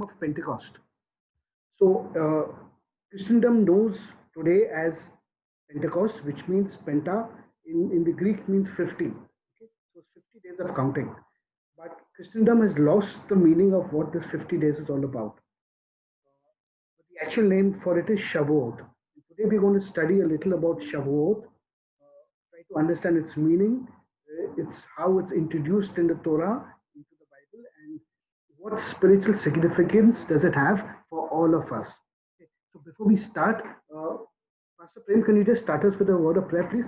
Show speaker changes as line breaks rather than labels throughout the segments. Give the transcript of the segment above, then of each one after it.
time of Pentecost. So, Christendom knows today as Pentecost, which means Penta in the Greek means 50. Okay? So, 50 days of counting. But Christendom has lost the meaning of what this 50 days is all about. But the actual name for it is Shavuot. Today, we're going to study a little about Shavuot, try to understand its meaning, it's how it's introduced in the Torah, into the Bible, and what spiritual significance does it have for all of us. Okay. So before we start, Pastor Prem, can you just start us with a word of prayer, please?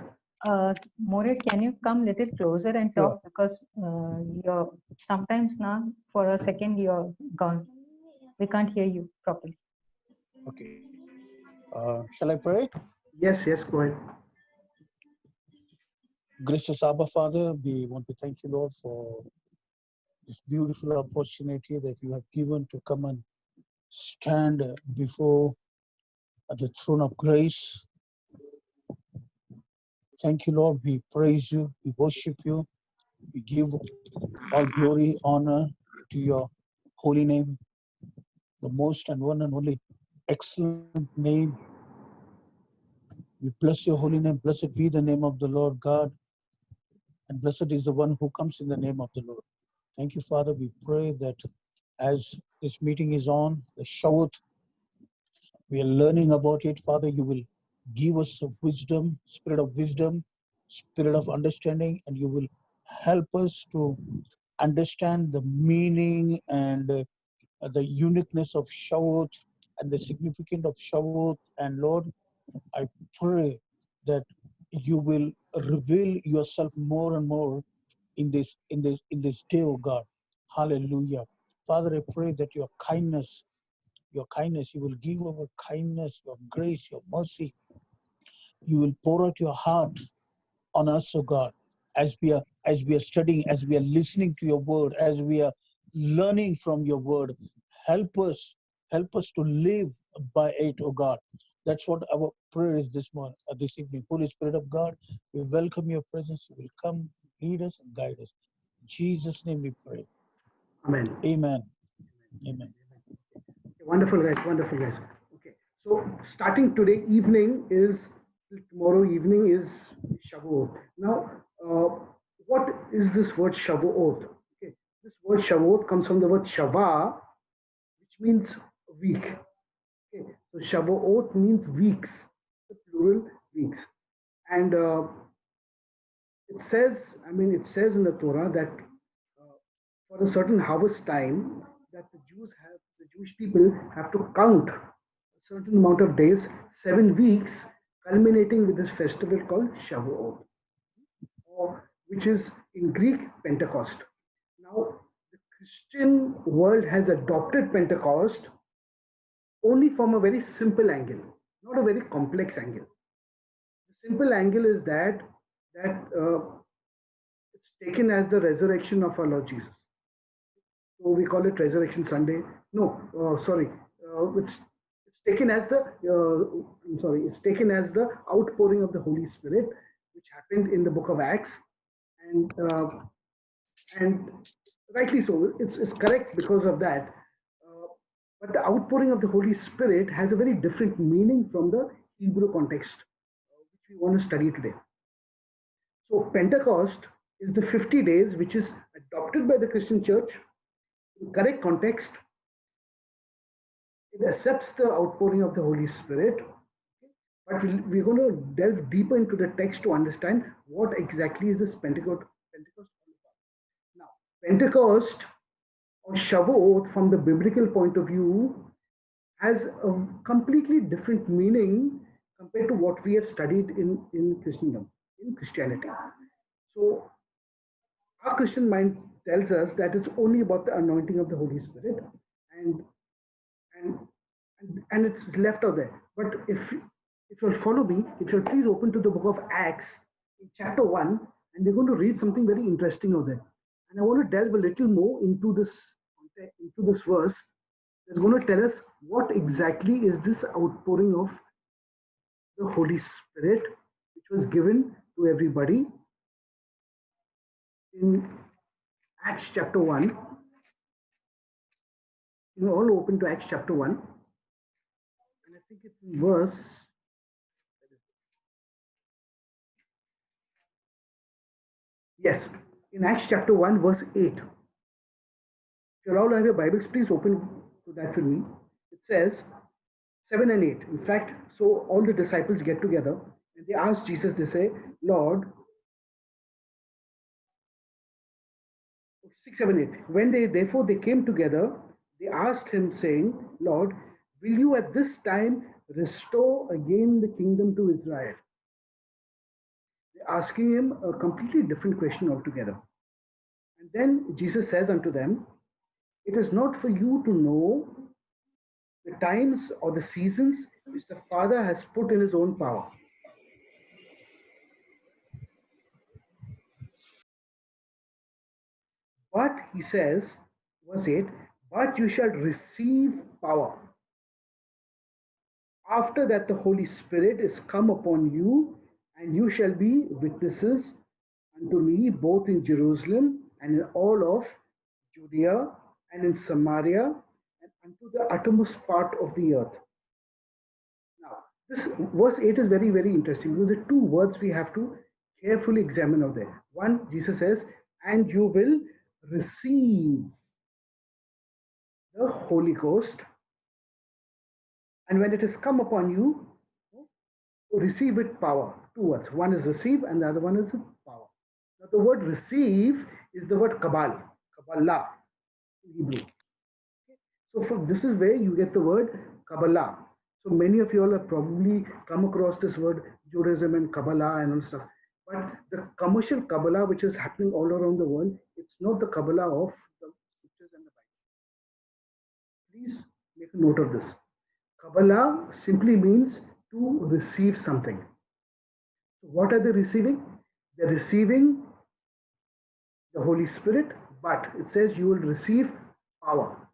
More, can you come little closer and talk, because you're sometimes now for a second you're gone. We can't hear you properly.
Okay. Shall I pray?
Yes, go ahead.
Gracious Abba Father, we want to thank you, Lord, for this beautiful opportunity that you have given to come and stand before the throne of grace. Thank you, Lord. We praise you. We worship you. We give all glory, honor to your holy name, the most and one and only excellent name. We bless your holy name. Blessed be the name of the Lord God. And blessed is the one who comes in the name of the Lord. Thank you, Father. We pray that as this meeting is on, the Shavuot, we are learning about it. Father, you will give us a wisdom, spirit of understanding, and you will help us to understand the meaning and the uniqueness of Shavuot and the significance of Shavuot. And Lord, I pray that you will reveal yourself more and more in this day, oh God. Hallelujah. Father, I pray that your kindness, you will give our kindness, your grace, your mercy. You will pour out your heart on us, oh God, as we are studying, as we are listening to your word, as we are learning from your word. Help us to live by it, oh God. That's what our prayer is this evening. Holy Spirit of God, we welcome your presence. You will come, lead us and guide us. In Jesus' name we pray.
Amen.
Amen.
Wonderful, guys. Okay, so starting today evening is tomorrow evening is Shavuot. Now, what is this word Shavuot? Okay, this word Shavuot comes from the word Shava, which means week. Okay, so Shavuot means weeks, the plural weeks, and it says in the Torah that for a certain harvest time that the Jewish people have to count a certain amount of days, 7 weeks, culminating with this festival called Shavuot, which is in Greek Pentecost. Now, the Christian world has adopted Pentecost only from a very simple angle, not a very complex angle. The simple angle is that it's taken as the resurrection of our Lord Jesus. So we call it Resurrection Sunday. No, sorry, it's taken as it's taken as the outpouring of the Holy Spirit, which happened in the book of Acts, and rightly so. It's correct because of that. But the outpouring of the Holy Spirit has a very different meaning from the Hebrew context, which we want to study today. So Pentecost is the 50 days which is adopted by the Christian church. In correct context, it accepts the outpouring of the Holy Spirit, but we're going to delve deeper into the text to understand what exactly is this Pentecost all about. Now, Pentecost or Shavuot from the biblical point of view has a completely different meaning compared to what we have studied in Christianity. So our Christian mind tells us that it's only about the anointing of the Holy Spirit, and it's left out there. But if you'll follow me, if you'll please open to the book of Acts in chapter 1, and we're going to read something very interesting over there. And I want to delve a little more into this verse that's going to tell us what exactly is this outpouring of the Holy Spirit, which was given to everybody in Acts chapter 1. You all open to Acts chapter 1, and I think it's in verse. Yes, in Acts chapter 1, verse 8. If you all have your Bibles, please open to that with me. It says 7 and 8. In fact, so all the disciples get together and they ask Jesus, they say, Lord, 6, 7, 8. When they therefore they came together, they asked him, saying, Lord, will you at this time restore again the kingdom to Israel? They're asking him a completely different question altogether. And then Jesus says unto them, it is not for you to know the times or the seasons which the Father has put in his own power. But he says, verse 8, but you shall receive power. After that, the Holy Spirit is come upon you, and you shall be witnesses unto me both in Jerusalem and in all of Judea and in Samaria and unto the uttermost part of the earth. Now, this verse 8 is very, very interesting because the two words we have to carefully examine out there. One, Jesus says, and you will receive the Holy Ghost, and when it has come upon you, receive with power. Two words. One is receive, and the other one is power. Now, the word receive is the word kabal, Kabbalah in Hebrew. So, this is where you get the word Kabbalah. So, many of you all have probably come across this word Judaism and Kabbalah and all stuff. But the commercial Kabbalah, which is happening all around the world, it's not the Kabbalah of the scriptures and the Bible. Please make a note of this. Kabbalah simply means to receive something. So what are they receiving? They're receiving the Holy Spirit, but it says you will receive power.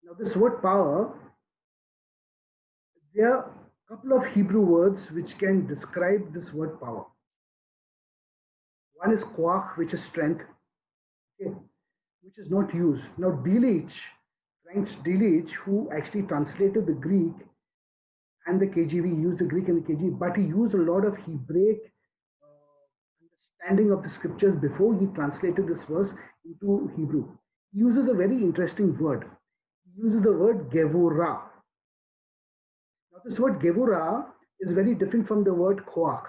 Now, this word power, there are a couple of Hebrew words which can describe this word power. One is koach, which is strength, okay, which is not used. Now, Delitzsch, Franz Delitzsch, who actually translated the Greek and the KJV, used the Greek and the KJV, but he used a lot of Hebraic understanding of the scriptures before he translated this verse into Hebrew. He uses a very interesting word. He uses the word gevurah. Now, this word gevurah is very different from the word koach.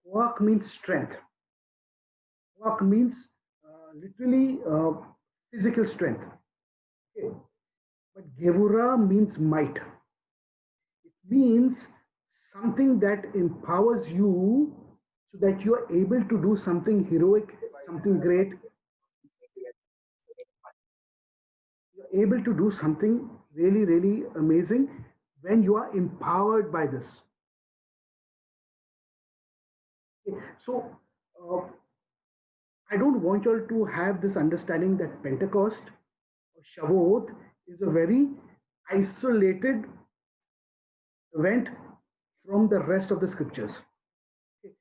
Koach means strength. Koach means literally physical strength. Okay. But gevurah means might. It means something that empowers you so that you are able to do something heroic, something great. You're able to do something really, really amazing when you are empowered by this. Okay. So, I don't want you all to have this understanding that Pentecost or Shavuot is a very isolated event from the rest of the scriptures. Okay.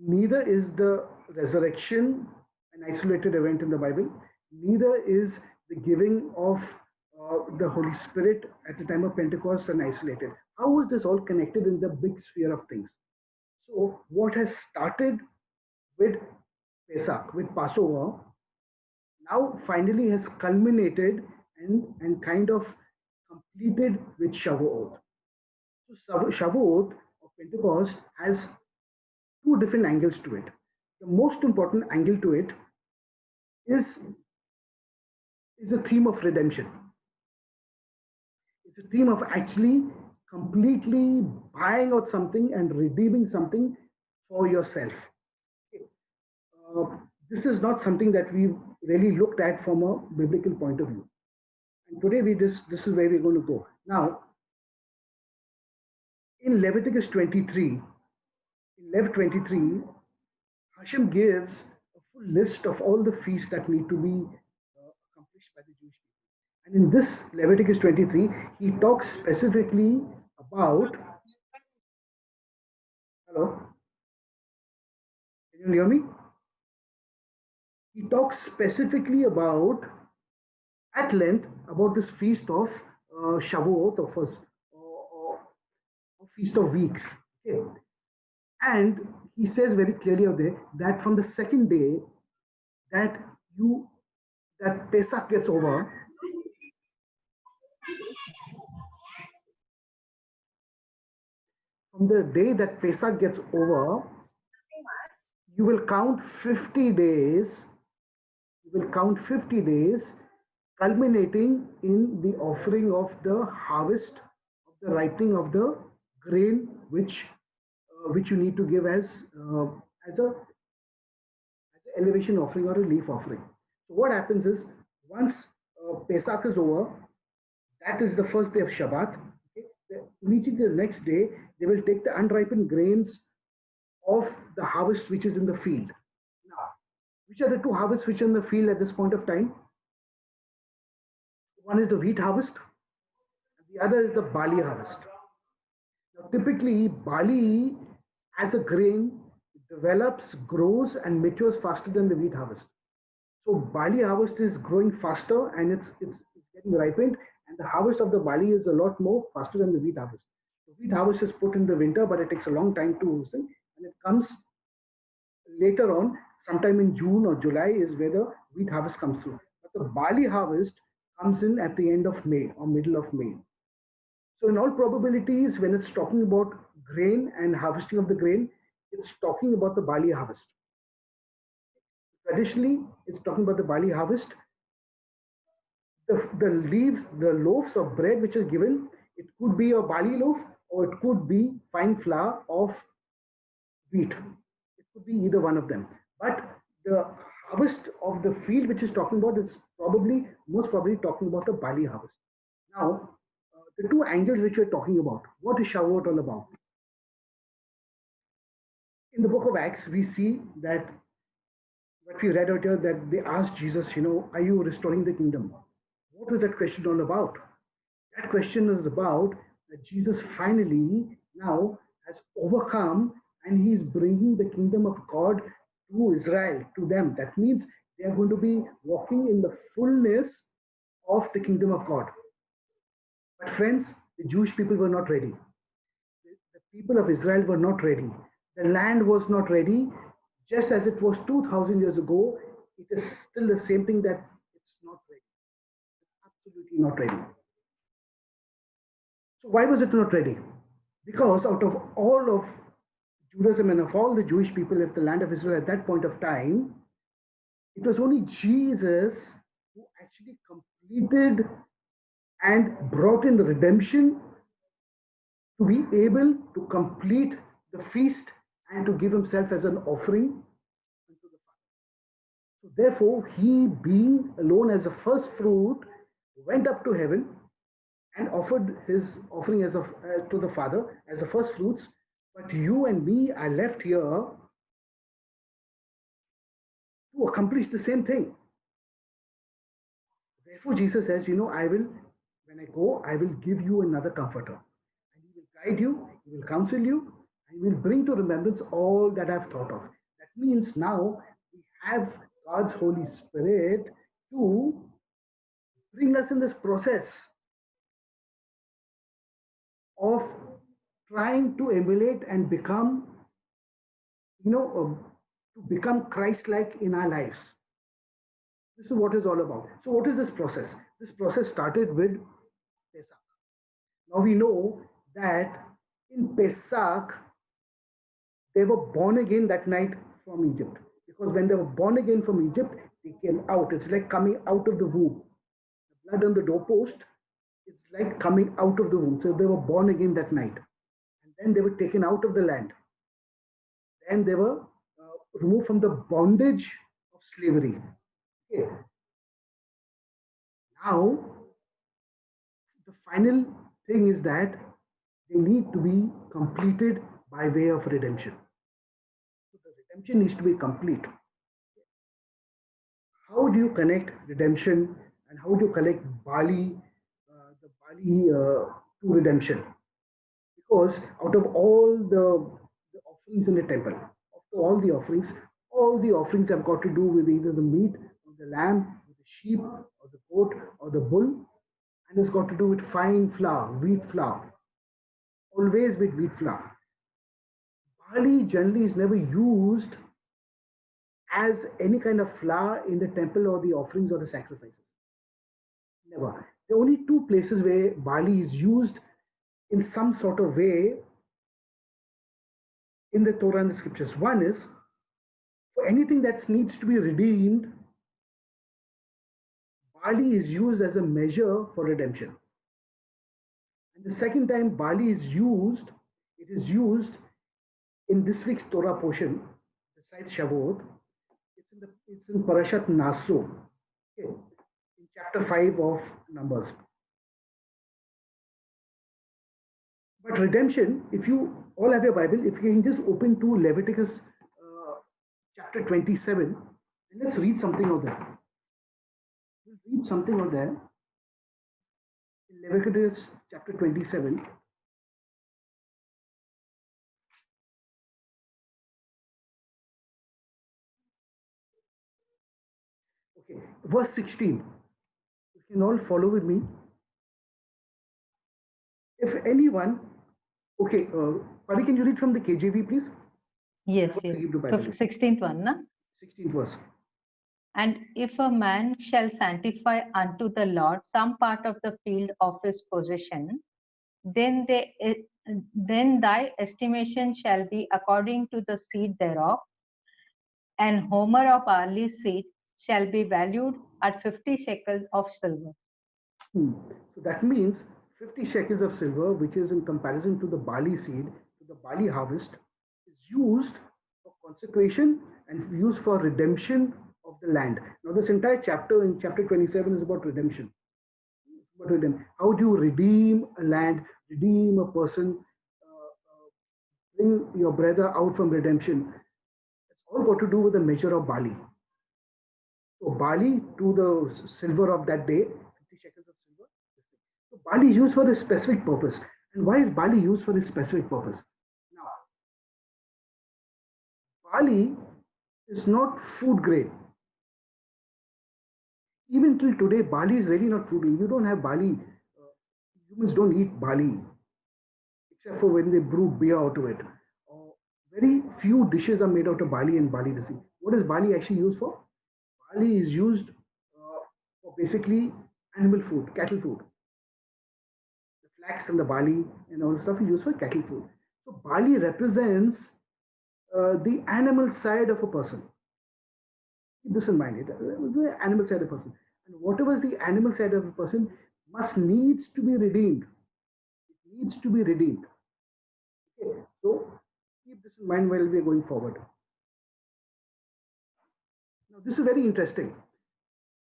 Neither is the resurrection an isolated event in the Bible, neither is the giving of the Holy Spirit at the time of Pentecost an isolated. How is this all connected in the big sphere of things? So, what has started with Pesach, with Passover, now finally has culminated and kind of completed with Shavuot. So, Shavuot or Pentecost has two different angles to it. The most important angle to it is, is a theme of redemption. It's a theme of actually completely buying out something and redeeming something for yourself. This is not something that we've really looked at from a biblical point of view. And today this is where we're going to go. Now, in Leviticus 23, Hashem gives a full list of all the feasts that need to be accomplished by the Jewish people. And in this Leviticus 23, he talks specifically about. Hello? Can you hear me? He talks specifically about at length about this feast of Shavuot, or Feast of Weeks. Okay. And he says very clearly out there that from the second day that you that Pesach gets over, from the day that Pesach gets over, you will count 50 days. You will count 50 days, culminating in the offering of the harvest, of the ripening of the grain, which you need to give as a elevation offering or a leaf offering. So what happens is once Pesach is over, that is the first day of Shabbat. Okay? Immediately the next day, they will take the unripened grains of the harvest which is in the field. Now, which are the two harvests which are in the field at this point of time? One is the wheat harvest, and the other is the barley harvest. Now, typically, barley as a grain develops, grows, and matures faster than the wheat harvest. So barley harvest is growing faster and it's getting ripened, and the harvest of the barley is a lot more faster than the wheat harvest. The wheat harvest is put in the winter, but it takes a long time to sing, and it comes later on, sometime in June or July is where the wheat harvest comes through. But the barley harvest comes in at the end of May or middle of May. So in all probabilities, when it's talking about grain and harvesting of the grain, it's talking about the barley harvest. Traditionally, it's talking about the barley harvest. The leaves, the loaves of bread which is given, it could be a barley loaf or it could be fine flour of wheat. It could be either one of them. But the harvest of the field which is talking about is most probably talking about the barley harvest. Now, the two angels which we're talking about, what is Shavuot all about? In the book of Acts, we see that what we read out here, that they asked Jesus, are you restoring the kingdom? What was that question all about? That question is about that Jesus finally now has overcome and he is bringing the kingdom of God to Israel, to them. That means they are going to be walking in the fullness of the kingdom of God. But friends, the Jewish people were not ready. The people of Israel were not ready. The land was not ready. Just as it was 2000 years ago, it is still the same thing, that it's not ready. It's absolutely not ready. So why was it not ready? Because out of all of Judaism and of all the Jewish people of the land of Israel at that point of time, it was only Jesus who actually completed and brought in the redemption to be able to complete the feast and to give himself as an offering unto the Father. So therefore, he, being alone as the first fruit, went up to heaven and offered his offering to the Father as the first fruits. But you and me are left here to accomplish the same thing. Therefore, Jesus says, when I go, I will give you another comforter. And he will guide you, he will counsel you, and he will bring to remembrance all that I've thought of. That means now we have God's Holy Spirit to bring us in this process of trying to emulate and become, to become Christ-like in our lives. This is what it's all about. So what is this process? This process started with Pesach. Now we know that in Pesach, they were born again that night from Egypt. Because when they were born again from Egypt, they came out. It's like coming out of the womb. The blood on the doorpost is like coming out of the womb. So they were born again that night. And then they were taken out of the land. Then they were removed from the bondage of slavery. Okay. Now, the final thing is that they need to be completed by way of redemption. So the redemption needs to be complete. How do you connect redemption and how do you connect the barley to redemption? Because out of all the offerings in the temple, after all the offerings have got to do with either the meat of the lamb, with the sheep or the goat or the bull, and it's got to do with fine flour, wheat flour, always with wheat flour. Barley generally is never used as any kind of flour in the temple or the offerings or the sacrifices. Never. There are only two places where barley is used in some sort of way in the Torah and the scriptures. One is for anything that needs to be redeemed, barley is used as a measure for redemption. And the second time barley is used, it is used in this week's Torah portion, besides Shavuot. It's in Parashat Naso, okay, in chapter 5 of Numbers. But redemption, if you all have your Bible, if you can just open to Leviticus chapter 27, and let's read something out there. We'll read something out there. In Leviticus chapter 27. Okay, verse 16. You can all follow with me. If anyone, okay, Pari, can you read from the KJV, please?
Yes,
What
yes.
the Hebrew Bible is?
16th one, na?
16th verse.
And if a man shall sanctify unto the Lord some part of the field of his possession, then then thy estimation shall be according to the seed thereof. An homer of barley seed shall be valued at 50 shekels of silver.
So that means 50 shekels of silver, which is in comparison to the barley seed, to the barley harvest, is used for consecration and used for redemption of the land. Now, this entire chapter in chapter 27 is about redemption. How do you redeem a land, redeem a person, bring your brother out from redemption? It's all got to do with the measure of barley. So barley to the silver of that day, 50 shekels of silver. So barley is used for a specific purpose. And why is barley used for this specific purpose? Now, barley is not food grade. Even till today, barley is really not food grade. You don't have barley. Humans don't eat barley, except for when they brew beer out of it. Very few dishes are made out of barley and barley dressing. What is barley actually used for? Barley is used for basically animal food, cattle food. The flax and the barley and all the stuff is used for cattle food. So barley represents the animal side of a person. Keep this in mind. The animal side of a person. And whatever is the animal side of a person needs to be redeemed. It needs to be redeemed. Okay. So keep this in mind while we are going forward. Now, this is very interesting.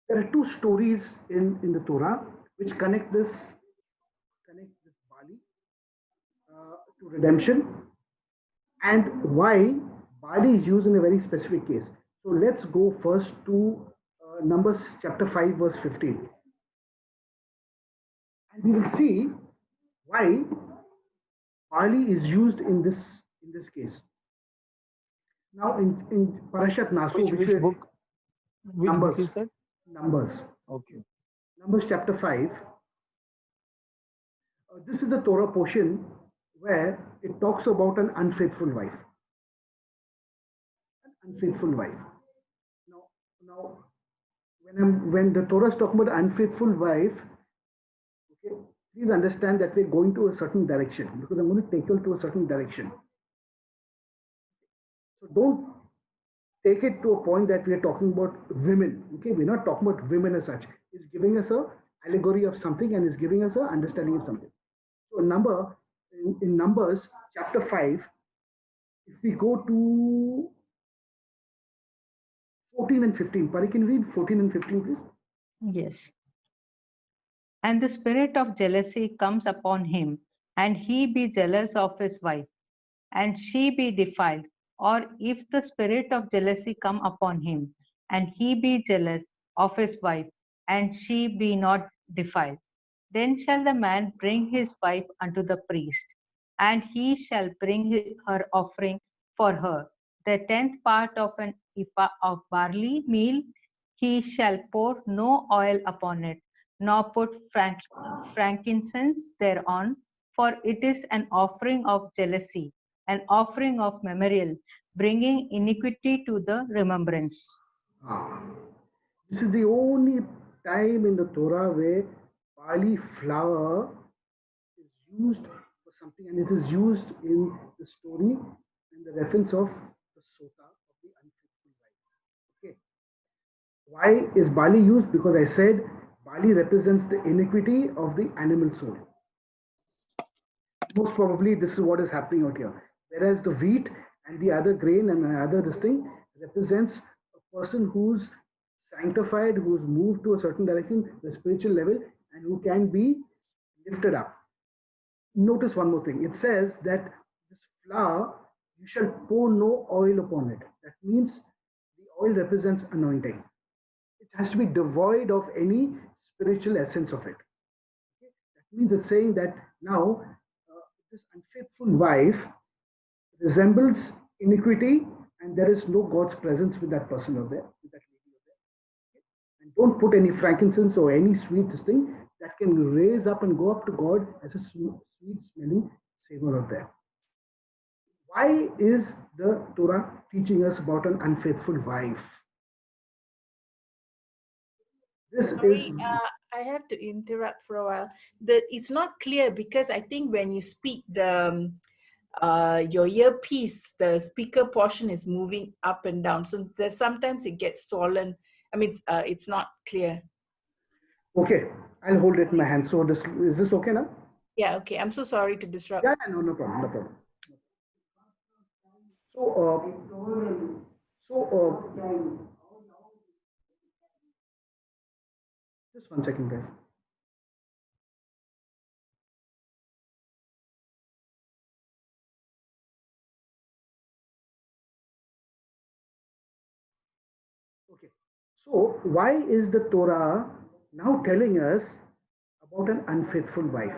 There are two stories in the Torah which connect this barley to redemption and why barley is used in a very specific case. So let's go first to Numbers chapter 5 verse 15. And we will see why barley is used in this case. Now in Parashat Naso,
Which book? Which
Numbers.
book is that?
Numbers.
Okay.
Numbers chapter 5. This is the Torah portion where it talks about an unfaithful wife. An unfaithful wife. Now when the Torah is talking about unfaithful wife, okay, please understand that we're going to a certain direction because I'm going to take you to a certain direction. So don't take it to a point that we are talking about women. Okay, we're not talking about women as such. It's giving us a allegory of something and is giving us an understanding of something. So in Numbers chapter 5, if we go to 14 and 15, Pari, can you read 14 and 15, please?
Yes. And the spirit of jealousy comes upon him, and he be jealous of his wife, and she be defiled. Or if the spirit of jealousy come upon him, and he be jealous of his wife, and she be not defiled, then shall the man bring his wife unto the priest, and he shall bring her offering for her, the 10th part of an ephah of barley meal. he shall pour no oil upon it, nor put frankincense thereon, for it is an offering of jealousy, an offering of memorial, bringing iniquity to the remembrance.
Ah. This is the only time in the Torah where barley flour is used for something, and it is used in the story in the reference of the sota of the unfaithful wife. Okay. Why is barley used? Because I said barley represents the iniquity of the animal soul. Most probably, this is what is happening out here. Whereas the wheat and the other grain and other this thing represents a person who's sanctified, who's moved to a certain direction, the spiritual level, and who can be lifted up. Notice one more thing. It says that this flour, you shall pour no oil upon it. That means the oil represents anointing. It has to be devoid of any spiritual essence of it. Okay? That means it's saying that now this unfaithful wife resembles iniquity, and there is no God's presence with that person over there, with that lady over there. Okay? And don't put any frankincense or any sweet thing that can raise up and go up to God as a sweet smelling savor of there. Why is the Torah teaching us about an unfaithful wife? This
Sorry,
is
I have to interrupt for a while. It's not clear because I think when you speak, your earpiece, the speaker portion is moving up and down. So there's sometimes it gets swollen. I mean, it's not clear.
okay. I'll hold it in my hand. So this is this okay now?
Yeah, okay. I'm so sorry to disrupt.
Yeah, no, no problem, no problem. So, just one second, guys. Okay. So, why is the Torah now telling us about an unfaithful wife?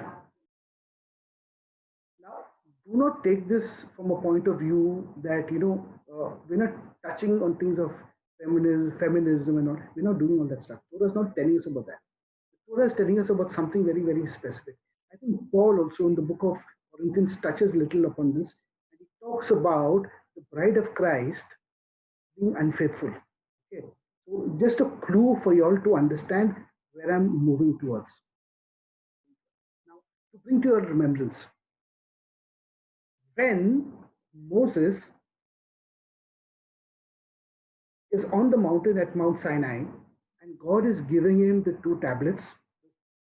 Now, do not take this from a point of view that, we're not touching on things of feminism and all. We're not doing all that stuff. Torah is not telling us about that. The Torah is telling us about something very, very specific. I think Paul also in the book of Corinthians touches little upon this. And he talks about the bride of Christ being unfaithful. Okay. So just a clue for you all to understand where I'm moving towards. Now, to bring to your remembrance, when Moses is on the mountain at Mount Sinai and God is giving him the two tablets,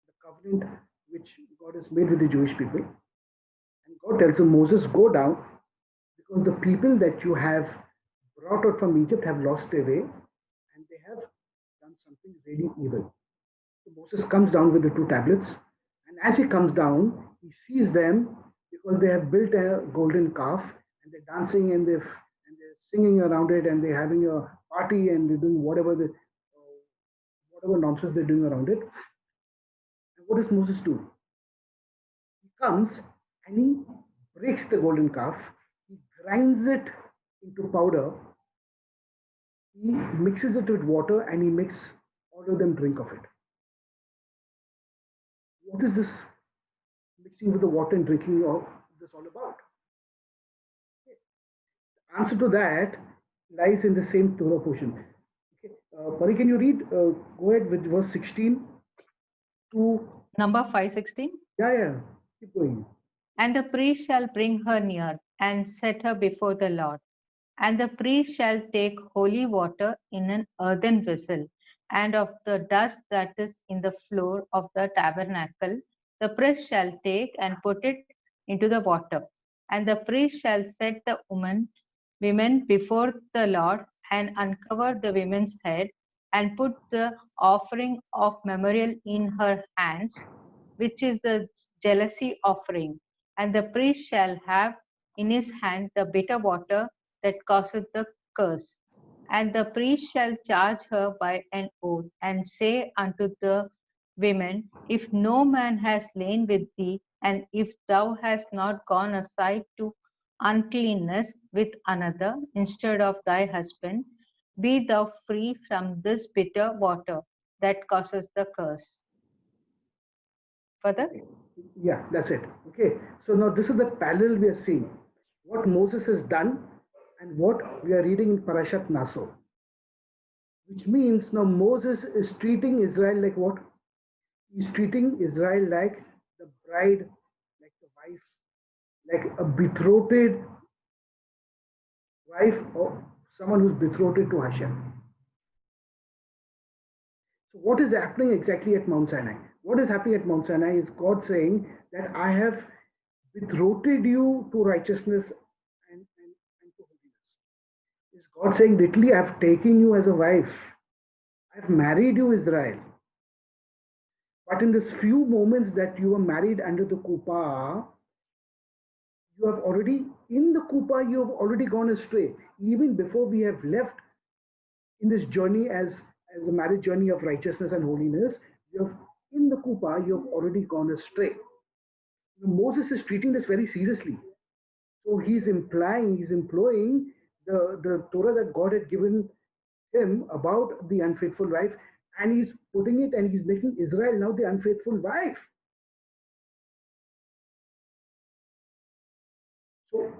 the covenant which God has made with the Jewish people, and God tells him, Moses, go down because the people that you have brought out from Egypt have lost their way and they have done something really evil. So Moses comes down with the two tablets, and as he comes down, he sees them because they have built a golden calf and they're dancing and they're singing around it and they're having a party and they're doing whatever nonsense they're doing around it. And what does Moses do? He comes and he breaks the golden calf, he grinds it into powder, he mixes it with water, and he makes all of them drink of it. What is this mixing with the water and drinking of this all about? The answer to that lies in the same Torah portion. Okay, Pari, can you read? Go ahead with verse 16 to
Number 516.
yeah. Keep going.
And the priest shall bring her near and set her before the Lord. And the priest shall take holy water in an earthen vessel, and of the dust that is in the floor of the tabernacle, the priest shall take and put it into the water. And the priest shall set the women before the Lord, and uncover the women's head, and put the offering of memorial in her hands, which is the jealousy offering. And the priest shall have in his hand the bitter water that causeth the curse. And the priest shall charge her by an oath, and say unto the women, if no man has lain with thee, and if thou hast not gone aside to uncleanness with another instead of thy husband, be thou free from this bitter water that causes the curse. Further?
Yeah, that's it. Okay. So now this is the parallel we are seeing. What Moses has done and what we are reading in Parashat Naso. Which means now Moses is treating Israel like what? He's treating Israel like the bride, like the wife, like a betrothed wife or someone who's betrothed to Hashem. So, what is happening exactly at Mount Sinai? What is happening at Mount Sinai is God saying that I have betrothed you to righteousness and to holiness. Is God saying, literally, I have taken you as a wife. I have married you, Israel. But in this few moments that you are married under the kupa, you have already, in the kupa, you have already gone astray. Even before we have left in this journey as a marriage journey of righteousness and holiness, you have, in the kupa, you have already gone astray. Moses is treating this very seriously. So he's employing the Torah that God had given him about the unfaithful wife, and he's putting it and he's making Israel now the unfaithful wife. So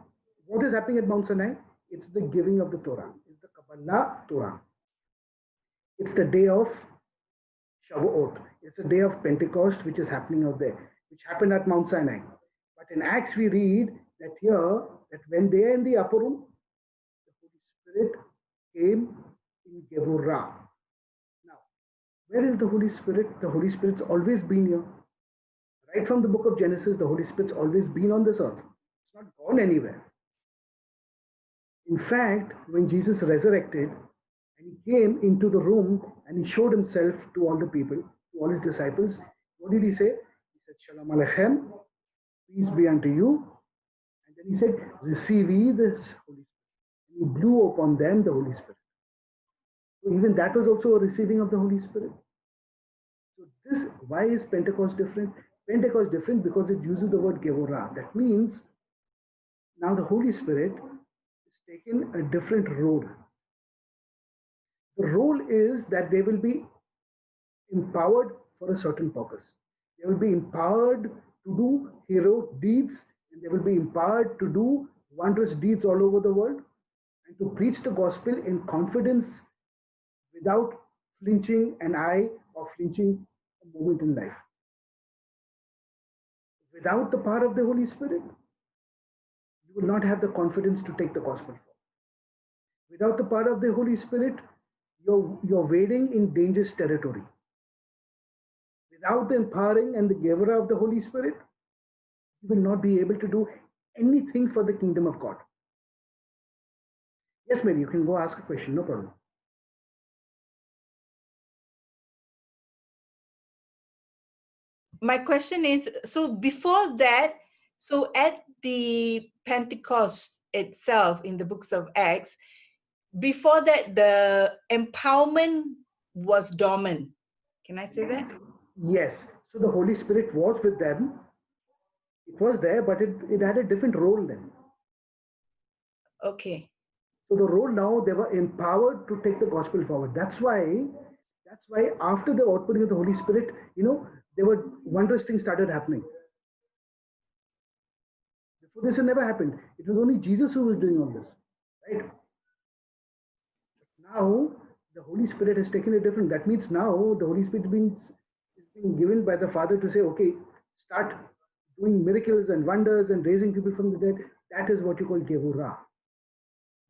what is happening at Mount Sinai? It's the giving of the Torah. It's the Kabbalah Torah. It's the day of Shavuot. It's the day of Pentecost, which is happening out there, which happened at Mount Sinai. But in Acts, we read that here, that when they are in the upper room, the Holy Spirit came in Gevurah. Now, where is the Holy Spirit? The Holy Spirit's always been here. Right from the book of Genesis, the Holy Spirit's always been on this earth. It's not gone anywhere. In fact, when Jesus resurrected, and he came into the room and he showed himself to all the people, to all his disciples. What did he say? He said, Shalom Aleichem, peace be unto you. And then he said, receive ye the Holy Spirit. And he blew upon them the Holy Spirit. So even that was also a receiving of the Holy Spirit. So this, why is Pentecost different? Pentecost different because it uses the word Gevurah. That means now the Holy Spirit is taken a different road. The role is that they will be empowered for a certain purpose. They will be empowered to do heroic deeds, and they will be empowered to do wondrous deeds all over the world, and to preach the gospel in confidence without flinching an eye or flinching a moment in life. Without the power of the Holy Spirit, you will not have the confidence to take the gospel forward. Without the power of the Holy Spirit, you're wading in dangerous territory. Without the empowering and the giver of the Holy Spirit, you will not be able to do anything for the kingdom of God. Yes, Mary, you can go ask a question, no problem.
My question is, so before that, so at the Pentecost itself in the books of Acts, before that, the empowerment was dormant. Can I say that?
Yes. So the Holy Spirit was with them. It was there, but it had a different role then.
Okay.
So the role now, they were empowered to take the gospel forward. That's why after the outpouring of the Holy Spirit, there were wondrous things started happening. Before this, it never happened. It was only Jesus who was doing all this, right? But now the Holy Spirit has taken a different. That means now the Holy Spirit is being given by the Father to say, okay, start doing miracles and wonders and raising people from the dead. That is what you call Gevurah.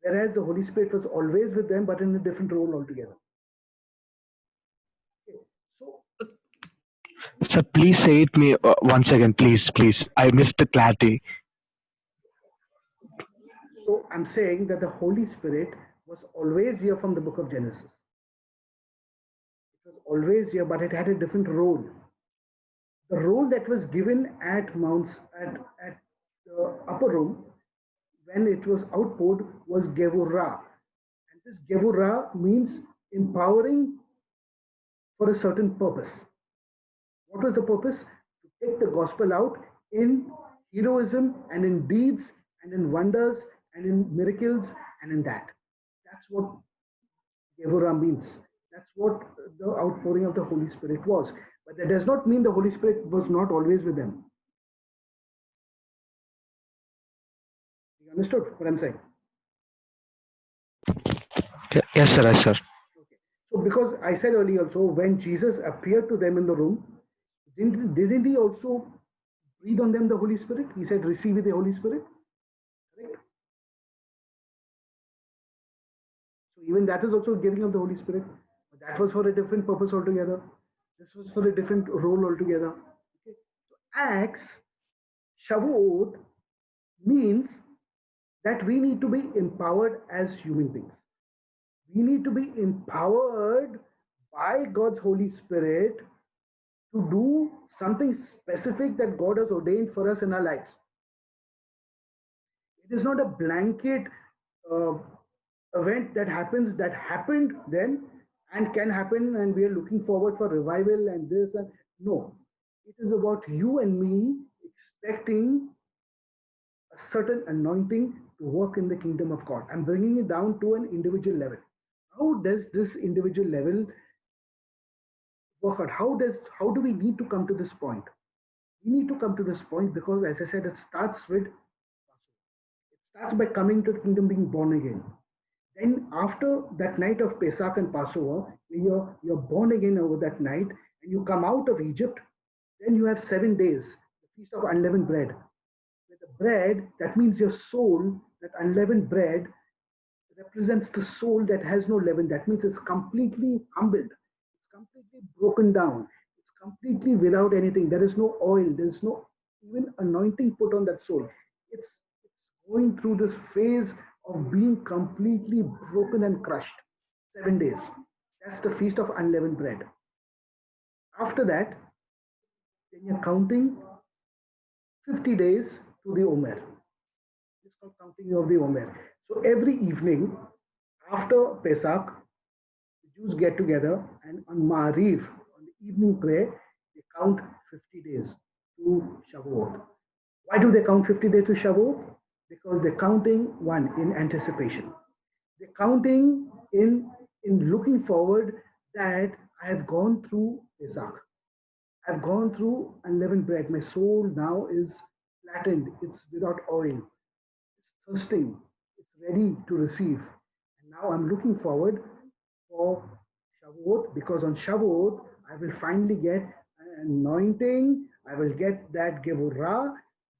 Whereas the Holy Spirit was always with them, but in a different role altogether. Okay. So,
Sir, please say it me once again, please. I missed the clarity.
So I'm saying that the Holy Spirit was always here from the book of Genesis. It was always here, but it had a different role. The role that was given at the upper room when it was outpoured was Gevurah. And this Gevurah means empowering for a certain purpose. What was the purpose? To take the gospel out in heroism and in deeds and in wonders and in miracles and in that. That's what Gevurah means. That's what the outpouring of the Holy Spirit was. But that does not mean the Holy Spirit was not always with them. You understood what I'm saying?
Yes, sir. Yes, sir.
Okay. So because I said earlier also, when Jesus appeared to them in the room, didn't he also breathe on them the Holy Spirit? He said, receive the Holy Spirit. Correct? So even that is also giving of the Holy Spirit. But that was for a different purpose altogether. This was for a different role altogether. Okay. So Acts, Shavuot means that we need to be empowered as human beings. We need to be empowered by God's Holy Spirit to do something specific that God has ordained for us in our lives. It is not a blanket uh, event that happened then and can happen, and we are looking forward for revival and this and no. It is about you and me expecting a certain anointing to work in the kingdom of God. I'm bringing it down to an individual level. How does this individual level work out? How do we need to come to this point? We need to come to this point because, as I said, it starts with it starts by coming to the kingdom, being born again. Then after that night of Pesach and Passover, when you're born again over that night and you come out of Egypt, then you have 7 days, the feast of unleavened bread. With the bread, that means your soul, that unleavened bread represents the soul that has no leaven. That means it's completely humbled, it's completely broken down, it's completely without anything. There is no oil, there is no even anointing put on that soul. It's going through this phase of being completely broken and crushed. 7 days. That's the feast of unleavened bread. After that, then you're counting 50 days to the Omer. It's called counting of the Omer. So every evening after Pesach, the Jews get together and on Ma'ariv, on the evening prayer, they count 50 days to Shavuot. Why do they count 50 days to Shavuot? Because they're counting one in anticipation. They're counting in looking forward that I have gone through Pesach. I've gone through unleavened bread. My soul now is flattened. It's without oil. It's thirsting. It's ready to receive. And now I'm looking forward for Shavuot because on Shavuot I will finally get an anointing. I will get that Gevurah.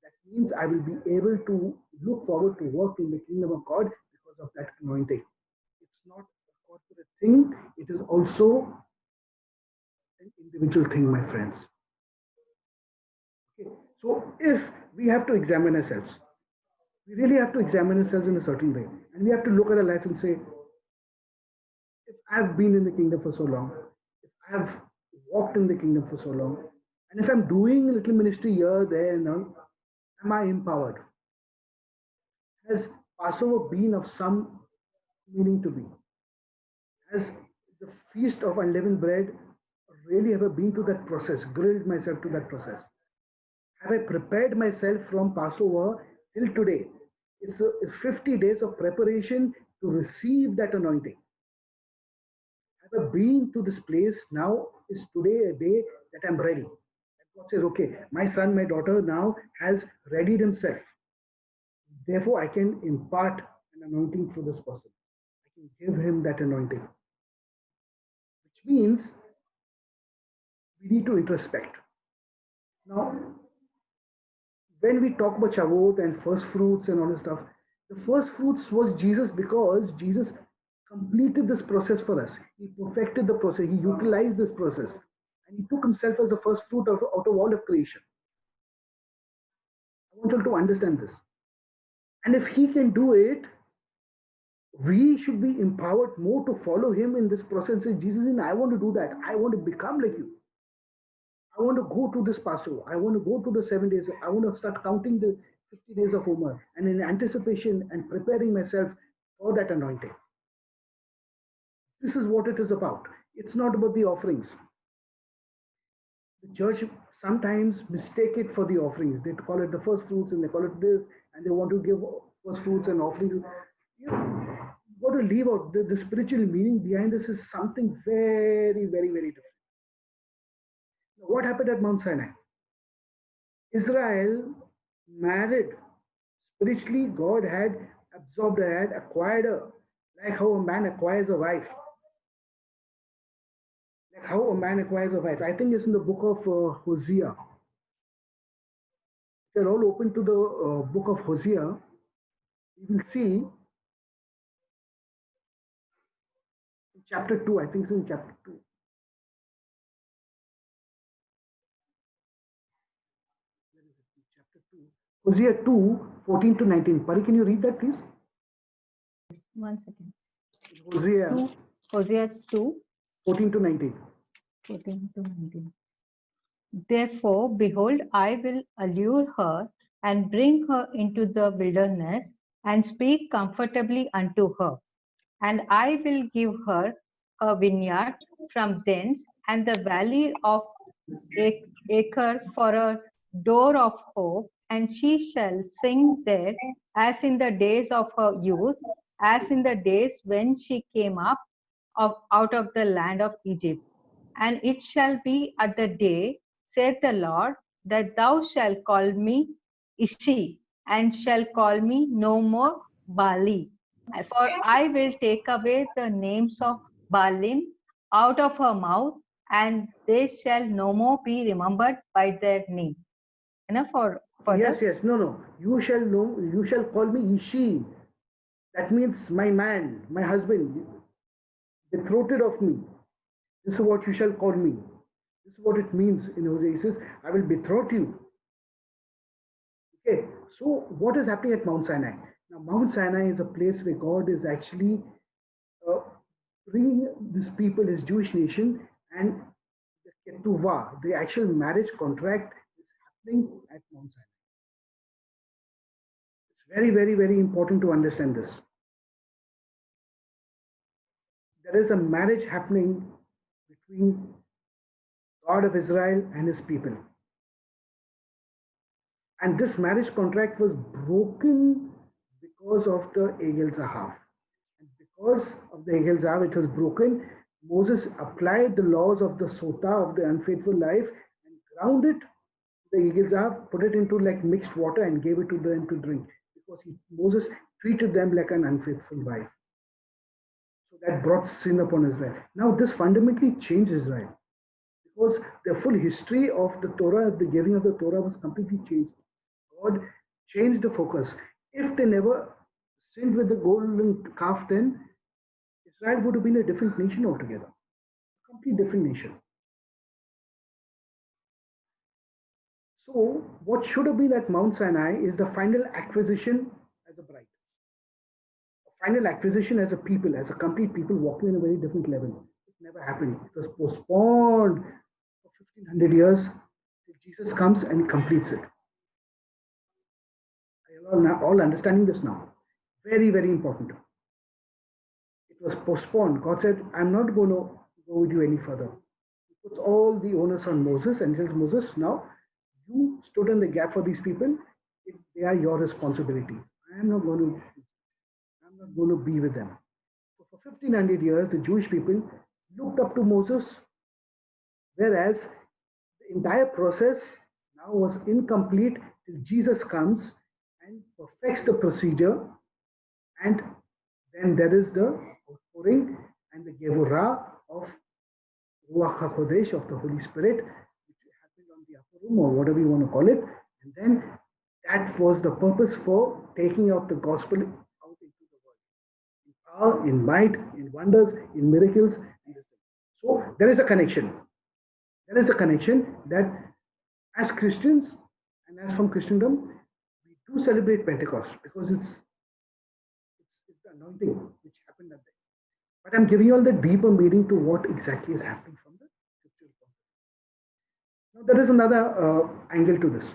That means I will be able to look forward to work in the kingdom of God because of that anointing. It's not a corporate thing. It is also an individual thing, my friends. Okay. So if we have to examine ourselves, we really have to examine ourselves in a certain way. And we have to look at our life and say, if I've been in the kingdom for so long, if I've walked in the kingdom for so long, and if I'm doing a little ministry here, there, and now, am I empowered? Has Passover been of some meaning to me? Has the feast of unleavened bread really ever been to that process, grilled myself to that process? Have I prepared myself from Passover till today? It's 50 days of preparation to receive that anointing. Have I been to this place? Now is today a day that I'm ready. And God says, okay, my son, my daughter now has readied himself. Therefore, I can impart an anointing for this person. I can give him that anointing. Which means we need to introspect. Now, when we talk about Shavuot and first fruits and all this stuff, the first fruits was Jesus because Jesus completed this process for us. He perfected the process. He utilized this process. And he took himself as the first fruit out of all of creation. I want you to understand this. And if he can do it, we should be empowered more to follow him in this process. Say, Jesus, I want to do that. I want to become like you. I want to go to this Passover. I want to go to the 7 days. I want to start counting the 50 days of Omer and in anticipation and preparing myself for that anointing. This is what it is about. It's not about the offerings. The church sometimes mistake it for the offerings. They call it the first fruits and they call it this, and they want to give first fruits and offerings. got to leave out the spiritual meaning behind this is something very, very, very different. Now, what happened at Mount Sinai? Israel married. Spiritually, God had absorbed her, had acquired her, like how a man acquires a wife. Like how a man acquires a wife. I think it's in the book of Hosea. If you're all open to the book of Hosea, you will see in chapter 2, I think it's in chapter 2. Chapter 2. Hosea 2, 14 to 19. Pari, can you read that, please?
1 second.
Hosea
2, Hosea 2,
14 to 19.
14 to 19. Therefore, behold, I will allure her and bring her into the wilderness and speak comfortably unto her. And I will give her a vineyard from thence, and the valley of Acre for a door of hope, and she shall sing there as in the days of her youth, as in the days when she came up out of the land of Egypt. And it shall be at the day, saith the Lord, that thou shalt call me Ishi, and shall call me no more Bali. For I will take away the names of Baalim out of her mouth, and they shall no more be remembered by their name. Enough for further?
Yes, yes, no. You shall know, you shall call me Ishi. That means my man, my husband, betrothed of me. This is what you shall call me. This is what it means in Hosea. He says, I will betroth you. Okay, so what is happening at Mount Sinai? Now, Mount Sinai is a place where God is actually uh, bringing these people, his Jewish nation, and the ketuvah, the actual marriage contract, is happening at Mount Sinai. It's very, very, very important to understand this. There is a marriage happening between God of Israel and his people. And this marriage contract was broken because of the Egel Zahav. And because of the Egel Zahav, it was broken. Moses applied the laws of the Sota, of the unfaithful life, and ground it, the Egel Zahav, put it into like mixed water and gave it to them to drink. Because Moses treated them like an unfaithful wife. So that brought sin upon Israel. Now, this fundamentally changed Israel because the full history of the Torah, the giving of the Torah was completely changed. God changed the focus. If they never sinned with the golden calf, then Israel would have been a different nation altogether, a completely different nation. So, what should have been at Mount Sinai is the final acquisition as a bride, a final acquisition as a people, as a complete people walking in a very different level. It never happened. It was postponed for 1500 years till Jesus comes and completes it. All understanding this now. Very, very important. It was postponed. God said, I'm not going to go with you any further. He puts all the onus on Moses and tells Moses, now you stood in the gap for these people. They are your responsibility. I'm not going to be with them. So for 1500 years, the Jewish people looked up to Moses, whereas the entire process now was incomplete till Jesus comes and perfects the procedure, and then there is the outpouring and the Gevurah of Ruach HaKodesh, of the Holy Spirit, which happened on the upper room or whatever you want to call it. And then that was the purpose for taking out the gospel out into the world. In power, in might, in wonders, in miracles. So there is a connection. There is a connection that as Christians and as from Christendom, we do celebrate Pentecost because it's the anointing which happened that day. But I'm giving you all the deeper meaning to what exactly is happening from the scriptural point of view. Now, there is another angle to this.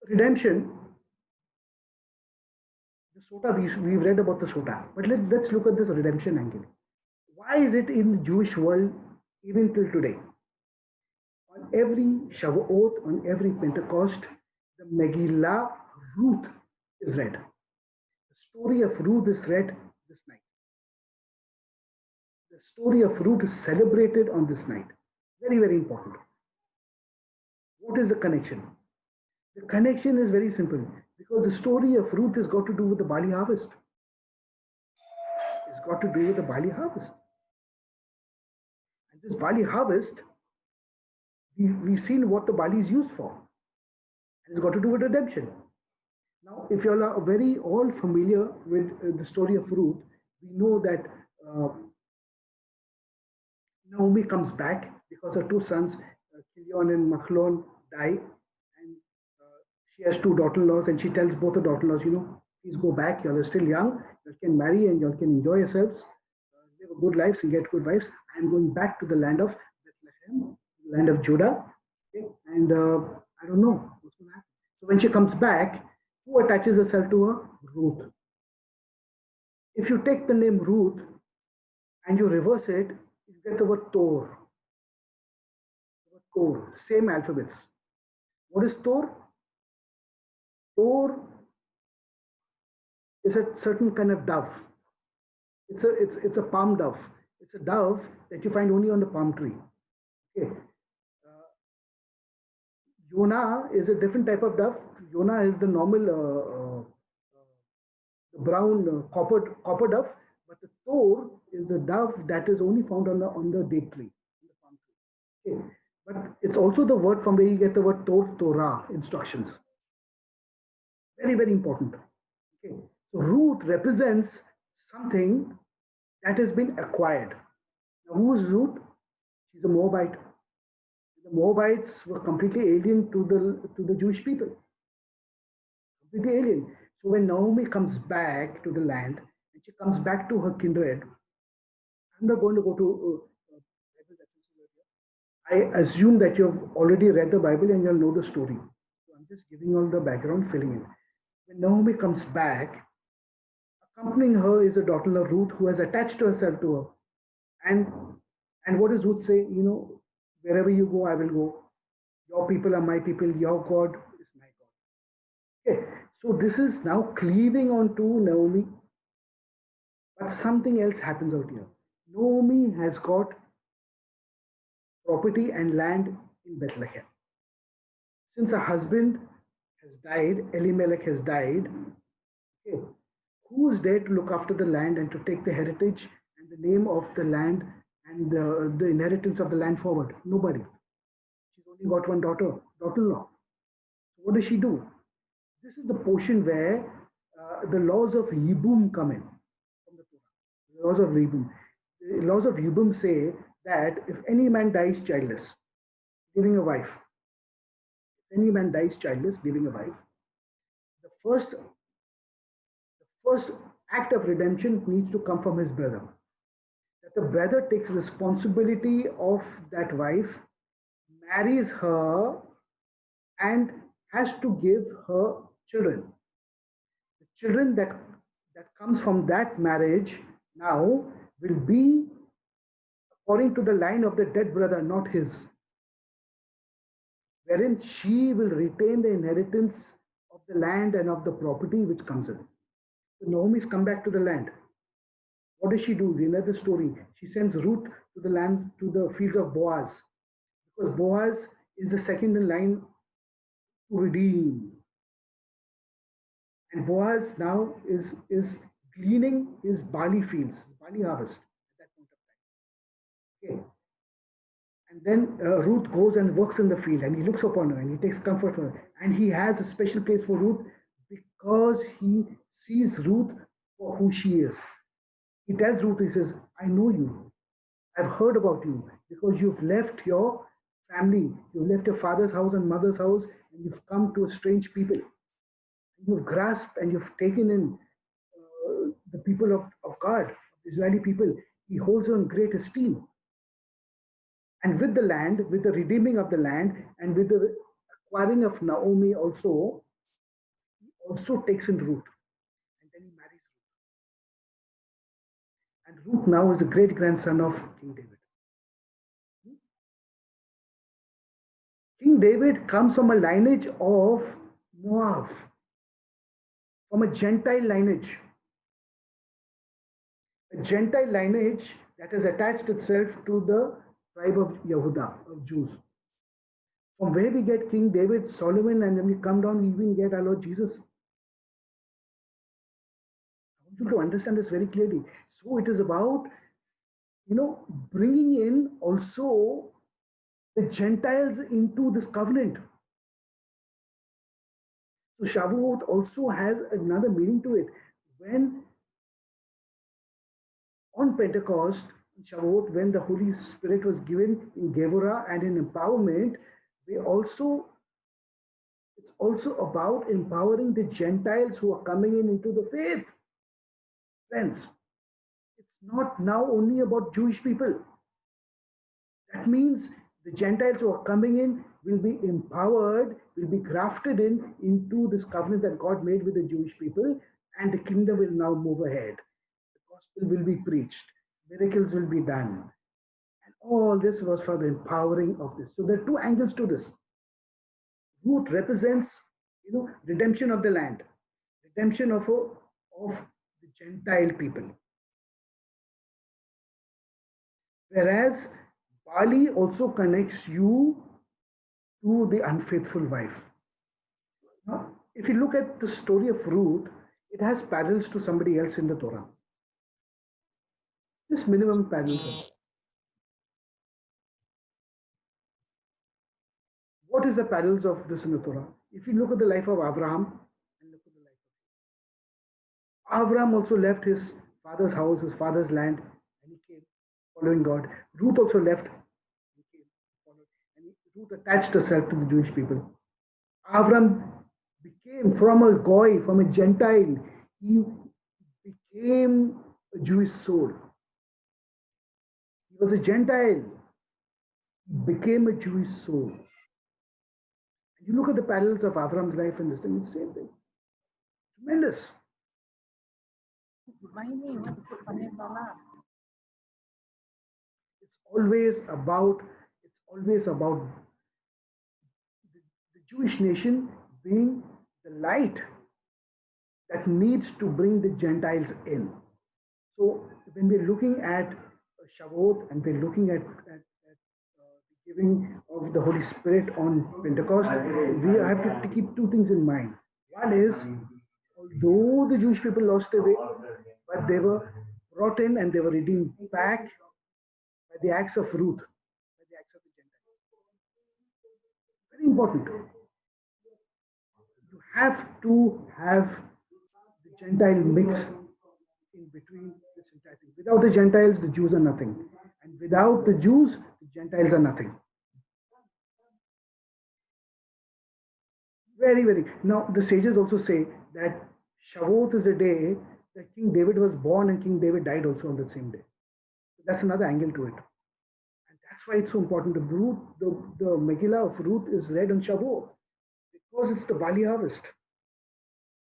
Redemption, the Sota, we've read about the Sota, but let's look at this redemption angle. Why is it in the Jewish world even till today? On every Shavuot, on every Pentecost, the Megillah Ruth is read. story of Ruth is read this night. The story of Ruth is celebrated on this night. Very, very important. What is the connection? The connection is very simple because the story of Ruth has got to do with the barley harvest. It's got to do with the barley harvest. And this barley harvest, we've seen what the barley is used for. And it's got to do with redemption. Now, if you all are very all familiar with the story of Ruth, we know that Naomi comes back because her two sons, Kilion and Machlon, die. And she has two daughter-in-laws, and she tells both the daughter-in-laws, please go back. You all are still young. You can marry and you all can enjoy yourselves, live a good lives and get good wives. I'm going back to the land of Bethlehem, the land of Judah. Okay? And I don't know what's going to happen. So when she comes back, who attaches herself to her? Ruth. If you take the name Ruth and you reverse it, you get the word Tor. Tor, same alphabets. What is Tor? Tor is a certain kind of dove. It's a palm dove. It's a dove that you find only on the palm tree. Okay. Yonah is a different type of dove. Yonah is the normal brown copper dove, but the Tor is the dove that is only found on the date tree, on the palm tree. Okay. But it's also the word from where you get the word Torah, instructions. Very, very important. Okay. So Ruth represents something that has been acquired. Now, who is Ruth? She's a Moabite. The Moabites were completely alien to the Jewish people. Completely alien. So when Naomi comes back to the land, and she comes back to her kindred, I'm not going to go to I assume that you have already read the Bible and you'll know the story. So I'm just giving all the background, filling in. When Naomi comes back, accompanying her is a daughter of Ruth who has attached herself to her. And what does Ruth say? Wherever you go, I will go. Your people are my people. Your God is my God. Okay. So this is now cleaving onto Naomi. But something else happens out here. Naomi has got property and land in Bethlehem. Since her husband has died, Elimelech has died, okay, who is there to look after the land and to take the heritage and the name of the land and the inheritance of the land forward? Nobody. She's only got one daughter-in-law. So what does she do? This is the portion where the laws of Yibum come in from the Torah. The laws of Yibum. The laws of Yibum say that if any man dies childless, leaving a wife, if any man dies childless, leaving a wife, the first act of redemption needs to come from his brother. That the brother takes responsibility of that wife, marries her, and has to give her children. The children that comes from that marriage now will be according to the line of the dead brother, not his, wherein she will retain the inheritance of the land and of the property which comes in. So Naomi's come back to the land. What does she do? We know the story. She sends Ruth to the land, to the fields of Boaz, because Boaz is the second in line to redeem. And Boaz now is gleaning his barley fields, barley harvest at that point of time. Okay. And then Ruth goes and works in the field, and he looks upon her and he takes comfort from her. And he has a special place for Ruth because he sees Ruth for who she is. He tells Ruth, he says, I know you. I've heard about you because you've left your family, you've left your father's house and mother's house, and you've come to a strange people. You've grasped and you've taken in the people of God, the Israeli people. He holds on great esteem. And with the land, with the redeeming of the land, and with the acquiring of Naomi also, he also takes in Ruth. And then he marries Ruth. And Ruth now is the great grandson of King David. King David comes from a lineage of Moab, from a Gentile lineage. a Gentile lineage that has attached itself to the tribe of Yehuda, of Jews. From where we get King David, Solomon, and then we come down, we even get our Lord Jesus. I want you to understand this very clearly. So it is about, bringing in also the Gentiles into this covenant. So Shavuot also has another meaning to it. When on Pentecost, Shavuot, when the Holy Spirit was given in Gevurah and in empowerment, it's also about empowering the Gentiles who are coming in into the faith. Friends, it's not now only about Jewish people. That means the Gentiles who are coming in will be empowered, will be grafted into this covenant that God made with the Jewish people, and the kingdom will now move ahead. The gospel will be preached, miracles will be done. And all this was for the empowering of this. So there are two angles to this. Root represents, redemption of the land, redemption of the Gentile people. Whereas Bali also connects you to the unfaithful wife. Now, if you look at the story of Ruth, it has parallels to somebody else in the Torah. Just minimum parallels. What is the parallels of this in the Torah? If you look at the life of Abraham and look at the life of Abraham also left his father's house, his father's land, and he came following God. Ruth also left, he came, followed, and Ruth attached herself to the Jewish people. Abraham became from a goy, from a Gentile, he became a Jewish soul. He was a Gentile, he became a Jewish soul. And you look at the parallels of Abraham's life and this thing, it's the same thing. Tremendous. It's always about the Jewish nation being the light that needs to bring the Gentiles in. So when we're looking at Shavuot and we're looking at the giving of the Holy Spirit on Pentecost, we have to keep two things in mind. One is, although the Jewish people lost their way, but they were brought in and they were redeemed back by the acts of Ruth, by the acts of the Gentiles. Very important. You have to have the Gentile mix in between this entire thing. Without the Gentiles, the Jews are nothing. And without the Jews, the Gentiles are nothing. Very, very. Now, the sages also say that Shavuot is the day that King David was born and King David died also on the same day. So that's another angle to it. And that's why it's so important. The Megillah of Ruth is read on Shavuot because it's the Bali harvest.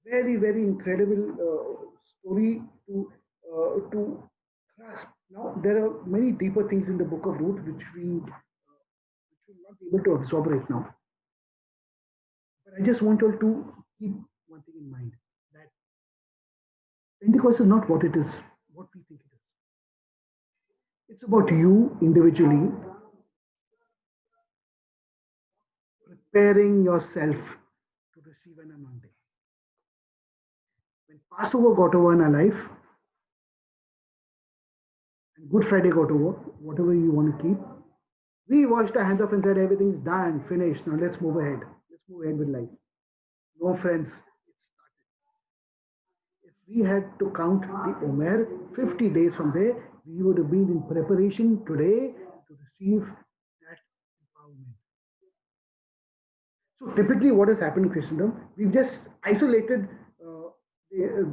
Very, very incredible story to grasp. Now, there are many deeper things in the book of Ruth which we will not be able to absorb right now. But I just want you all to keep one thing in mind, that Pentecost is not what it is, what we think it is. It's about you individually preparing yourself to receive an anointing. When Passover got over in our life, and Good Friday got over, whatever you want to keep, we washed our hands off and said, everything's done, finished, now let's move ahead. Let's move ahead with life. No, friends, it started. If we had to count the Omer 50 days from there, we would have been in preparation today to receive that empowerment. So typically what has happened in Christendom, we've just isolated the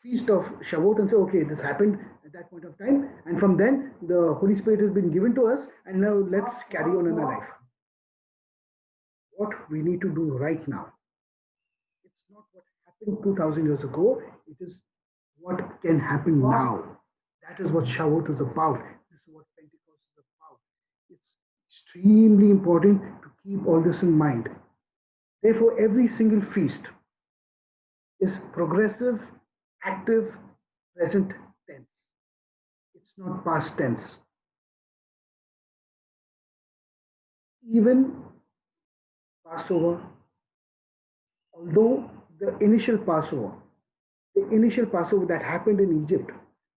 feast of Shavuot and say, okay, this happened at that point of time. And from then, the Holy Spirit has been given to us. And now let's carry on in our life. What we need to do right now. It's not what happened 2,000 years ago. It is what can happen now. That is what Shavuot is about. This is what Pentecost is about. It's extremely important to keep all this in mind. Therefore, every single feast is progressive, active, present tense. It's not past tense. Even Passover, although the initial Passover that happened in Egypt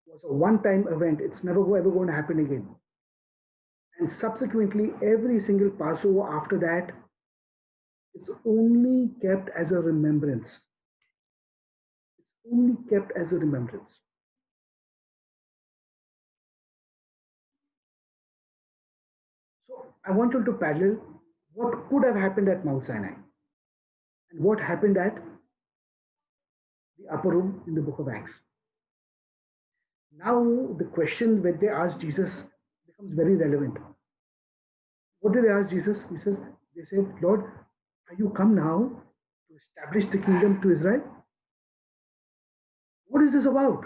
was a one-time event. It's never ever going to happen again. And subsequently, every single Passover after that is only kept as a remembrance. It's only kept as a remembrance. So I want you to parallel what could have happened at Mount Sinai and what happened at the upper room in the book of Acts. Now the question when they asked Jesus becomes very relevant. What did they ask Jesus? They said, Lord, are you come now to establish the kingdom to Israel? What is this about?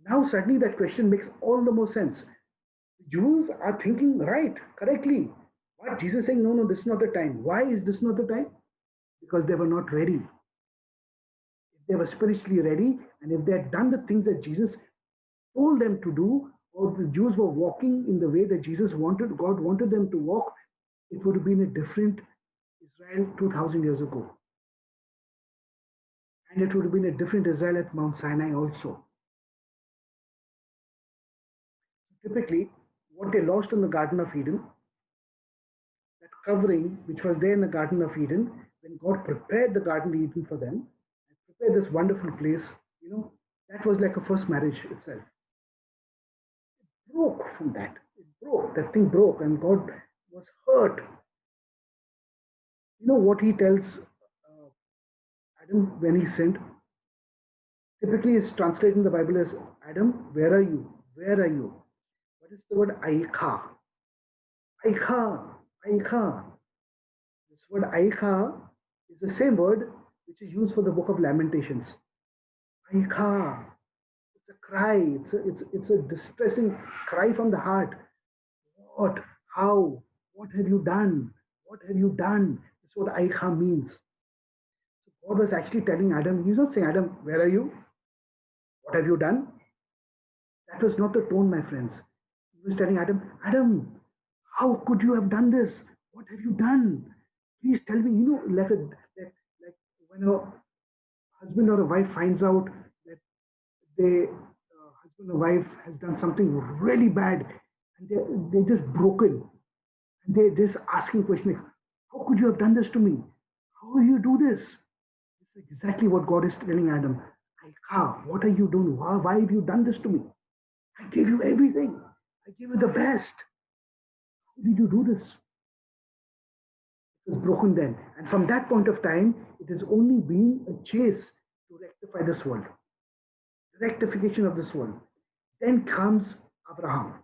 Now suddenly that question makes all the more sense. The Jews are thinking right, correctly. But Jesus is saying, no, no, this is not the time. Why is this not the time? Because they were not ready. If they were spiritually ready, and if they had done the things that Jesus told them to do, or the Jews were walking in the way that God wanted them to walk, it would have been a different Israel 2000 years ago. And it would have been a different Israel at Mount Sinai also. Typically, what they lost in the Garden of Eden, that covering which was there in the Garden of Eden, when God prepared the Garden of Eden for them, and prepared this wonderful place, that was like a first marriage itself. It broke from that. It broke. That thing broke, and God was hurt. You know what he tells Adam when he sinned? Typically, it's translated in the Bible as Adam, where are you? Where are you? What is the word Aicha? Aicha, Aicha. This word Aicha is the same word which is used for the book of Lamentations. Aicha. It's a cry. It's a distressing cry from the heart. What? How? What have you done? What have you done? That's what Aicha means. So God was actually telling Adam, he's not saying, Adam, where are you? What have you done? That was not the tone, my friends. He was telling Adam, Adam, how could you have done this? What have you done? Please tell me, like when a husband or a wife finds out that the husband or wife has done something really bad and they're just broken and they're just asking questions, how could you have done this to me? How will you do this? This is exactly what God is telling Adam. What are you doing? Why have you done this to me? I gave you everything. I gave you the best. How did you do this? It was broken then. And from that point of time, it has only been a chase to rectify this world. The rectification of this world. Then comes Abraham,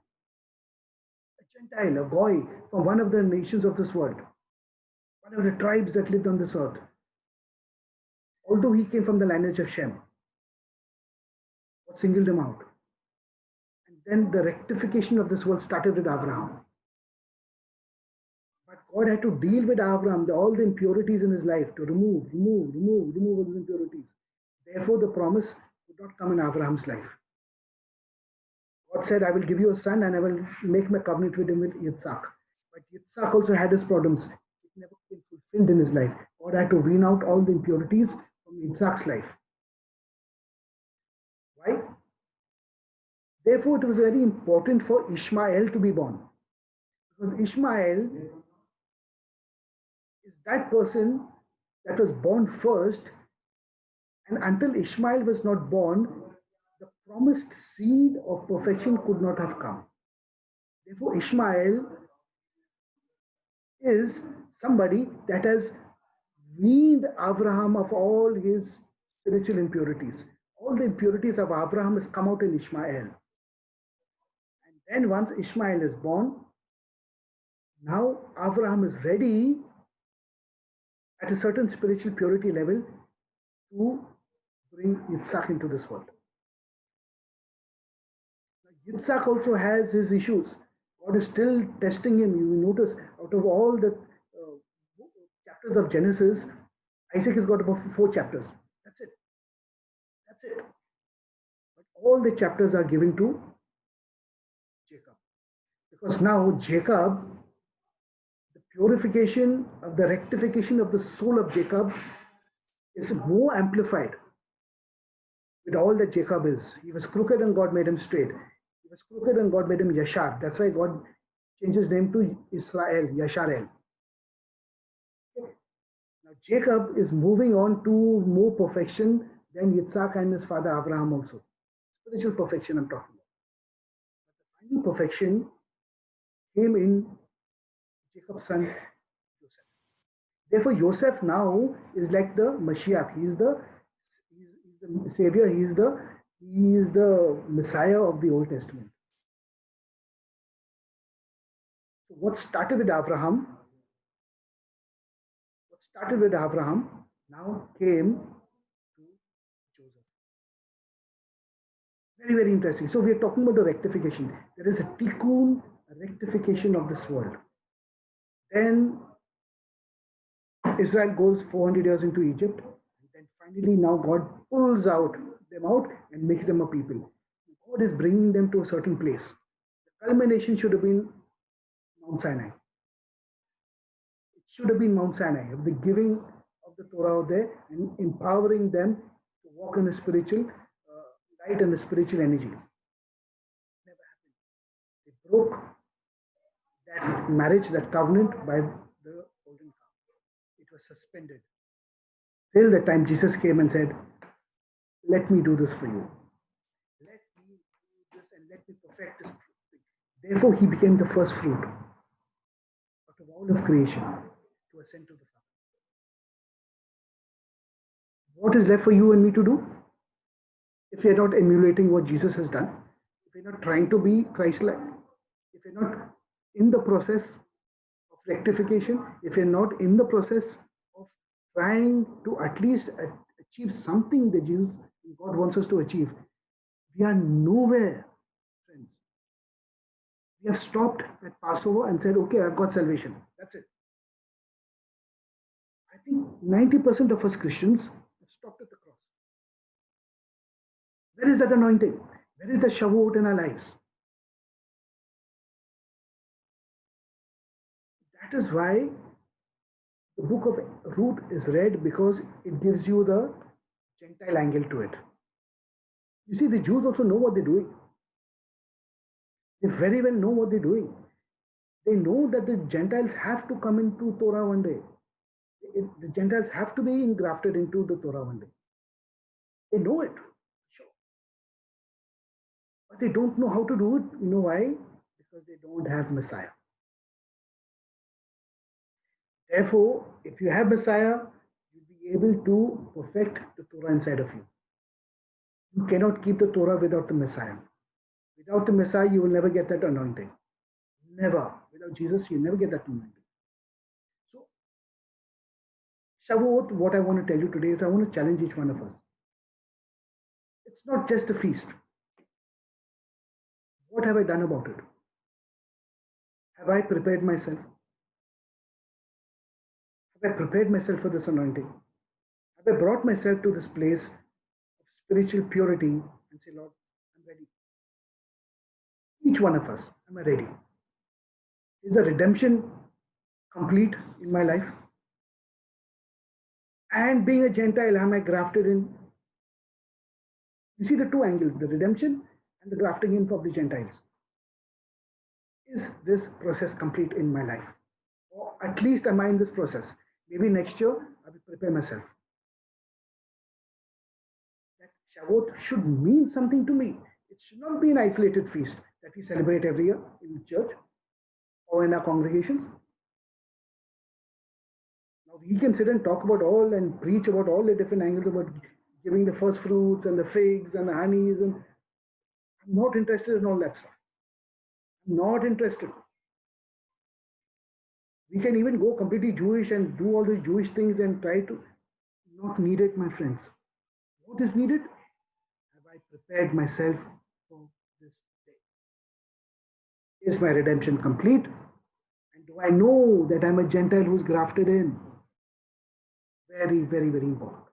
a Gentile, a boy from one of the nations of this world, one of the tribes that lived on this earth. Although he came from the lineage of Shem, what singled him out. And then the rectification of this world started with Abraham. But God had to deal with Abraham, all the impurities in his life, to remove all those impurities. Therefore, the promise would not come in Abraham's life. God said, I will give you a son and I will make my covenant with him with Yitzhak. But Yitzhak also had his problems. It never came fulfilled in his life. God had to wean out all the impurities from Yitzhak's life. Why? Therefore, it was very important for Ishmael to be born. Because Ishmael is that person that was born first, and until Ishmael was not born, the promised seed of perfection could not have come. Therefore, Ishmael is somebody that has weaned Abraham of all his spiritual impurities. All the impurities of Abraham has come out in Ishmael. And then once Ishmael is born, now Abraham is ready at a certain spiritual purity level to bring Yitzhak into this world. Now, Yitzhak also has his issues. God is still testing him. You notice out of all the chapters of Genesis, Isaac has got about 4 chapters. That's it. That's it. all the chapters are given to Jacob. Because now Jacob, the purification of the rectification of the soul of Jacob is more amplified with all that Jacob is. He was crooked and God made him straight. He was crooked and God made him Yashar. That's why God changed his name to Israel, Yasharel. Now Jacob is moving on to more perfection than Yitzhak and his father Abraham also. Spiritual perfection I'm talking about. But the final perfection came in Jacob's son Joseph. Therefore, Joseph now is like the Mashiach. He's the Savior. He is the Messiah of the Old Testament. So what started with Abraham now came to Joseph. Very, very interesting. So we are talking about the rectification. There is a tikkun, a rectification of this world. Then Israel goes 400 years into Egypt. And then finally now God pulls them out and makes them a people. God is bringing them to a certain place. The culmination should have been Mount Sinai. It should have been Mount Sinai, of the giving of the Torah out there and empowering them to walk in the spiritual light and the spiritual energy. It never happened. They broke that marriage, that covenant by the golden calf. It was suspended till the time Jesus came and said, let me do this for you. Let me do this and let me perfect this. Therefore, he became the first fruit out of all of creation to ascend to the Father. What is left for you and me to do? If we are not emulating what Jesus has done, if we are not trying to be Christ-like, if we are not in the process of rectification, if we are not in the process of trying to at least achieve something that God wants us to achieve, we are nowhere, friends. We have stopped at Passover and said, okay, I've got salvation. That's it. I think 90% of us Christians have stopped at the cross. Where is that anointing? Where is the Shavuot in our lives? That is why the book of Ruth is read, because it gives you the Gentile angle to it. You see, the Jews also know what they're doing. They very well know what they're doing. They know that the Gentiles have to come into Torah one day. The Gentiles have to be engrafted into the Torah one day. They know it, sure. But they don't know how to do it. You know why? Because they don't have Messiah. Therefore, if you have Messiah, you'll be able to perfect the Torah inside of you. You cannot keep the Torah without the Messiah. Without the Messiah, you will never get that anointing. Never. Without Jesus, you never get that anointing. So, Shavuot, what I want to tell you today is I want to challenge each one of us. It's not just a feast. What have I done about it? Have I prepared myself? Have I prepared myself for this anointing? Have I brought myself to this place of spiritual purity and say, Lord, I'm ready. Each one of us, am I ready? Is the redemption complete in my life? And being a Gentile, am I grafted in? You see the two angles, the redemption and the grafting in of the Gentiles. Is this process complete in my life? Or at least am I in this process? Maybe next year I will prepare myself. That Shavuot should mean something to me. It should not be an isolated feast that we celebrate every year in the church or in our congregations. Now we can sit and talk about all and preach about all the different angles about giving the first fruits and the figs and the honeys, and I'm not interested in all that stuff. I'm not interested. We can even go completely Jewish and do all these Jewish things and try to not need it, my friends. What is needed? Have I prepared myself for this day? Is my redemption complete? And do I know that I'm a Gentile who's grafted in? Very, very, very important.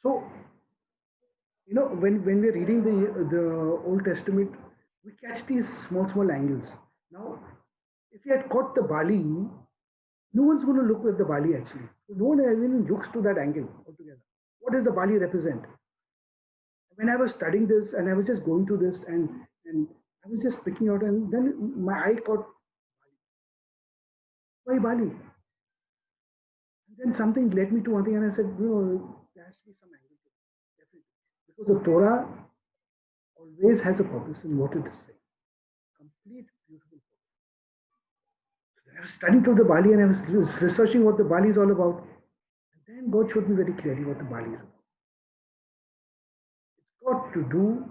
So, when we're reading the Old Testament, we catch these small angles. Now, if you had caught the Bali, no one's going to look at the Bali actually. No one even looks to that angle altogether. What does the Bali represent? When I was studying this and I was just going through this and I was just picking out, and then my eye caught, why Bali? And then something led me to one thing, and I said, there has to be some angle to it, definitely. Because the Torah always has a purpose in what it is saying. Complete, beautiful purpose. So I was studying through the Bali and I was researching what the Bali is all about. And then God showed me very clearly what the Bali is about. It's got to do,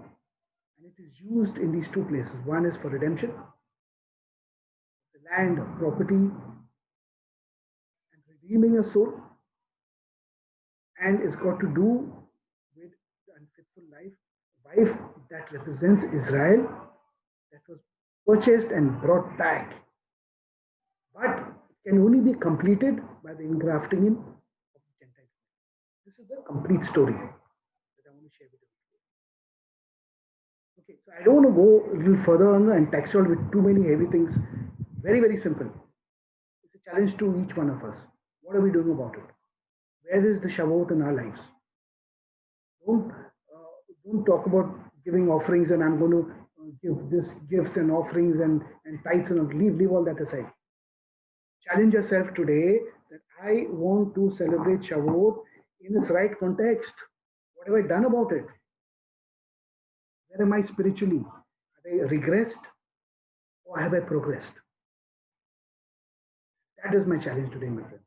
and it is used in these two places. One is for redemption, the land of property, and redeeming a soul, and it's got to do with the unfaithful wife that represents Israel, that was purchased and brought back, but it can only be completed by the engrafting in of Gentiles. This is the complete story that I want to share with you. Okay, so I don't want to go a little further on and textual with too many heavy things. Very, very simple. It's a challenge to each one of us. What are we doing about it? Where is the Shavuot in our lives? Don't talk about giving offerings and I'm going to give this gifts and offerings and tithes and leave all that aside. Challenge yourself today that I want to celebrate Shavuot in its right context. What have I done about it? Where am I spiritually? Have I regressed or have I progressed? That is my challenge today, my friend.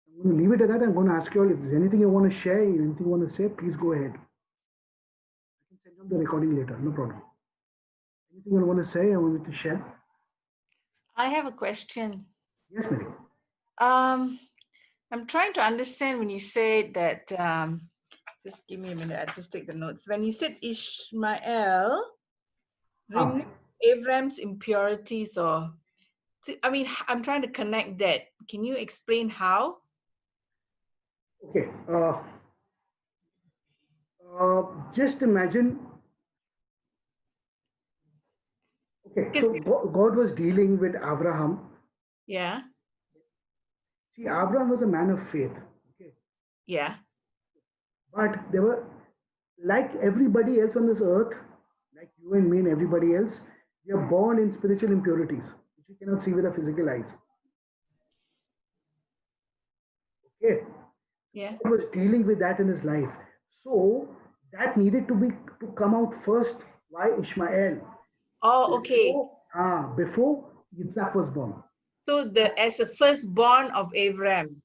I'm going to leave it at that. I'm going to ask you all if there's anything you want to share, anything you want to say, please go ahead. I can send you the recording later, no problem. Anything you want to say, I want you to share?
I have a question.
Yes, Mary.
I'm trying to understand when you said that, just give me a minute, I'll just take the notes. When you said Ishmael removed Abraham's impurities, or, I mean, I'm trying to connect that. Can you explain how?
Okay. Just imagine. Okay, so God was dealing with Abraham.
Yeah.
See, Abraham was a man of faith. Okay.
Yeah.
But they were like everybody else on this earth, like you and me and everybody else, we are born in spiritual impurities, which we cannot see with our physical eyes. Okay.
Yeah.
He was dealing with that in his life. So that needed to come out first. Why Ishmael?
Oh, okay.
Before Yitzhak was born.
So as the firstborn of Abraham.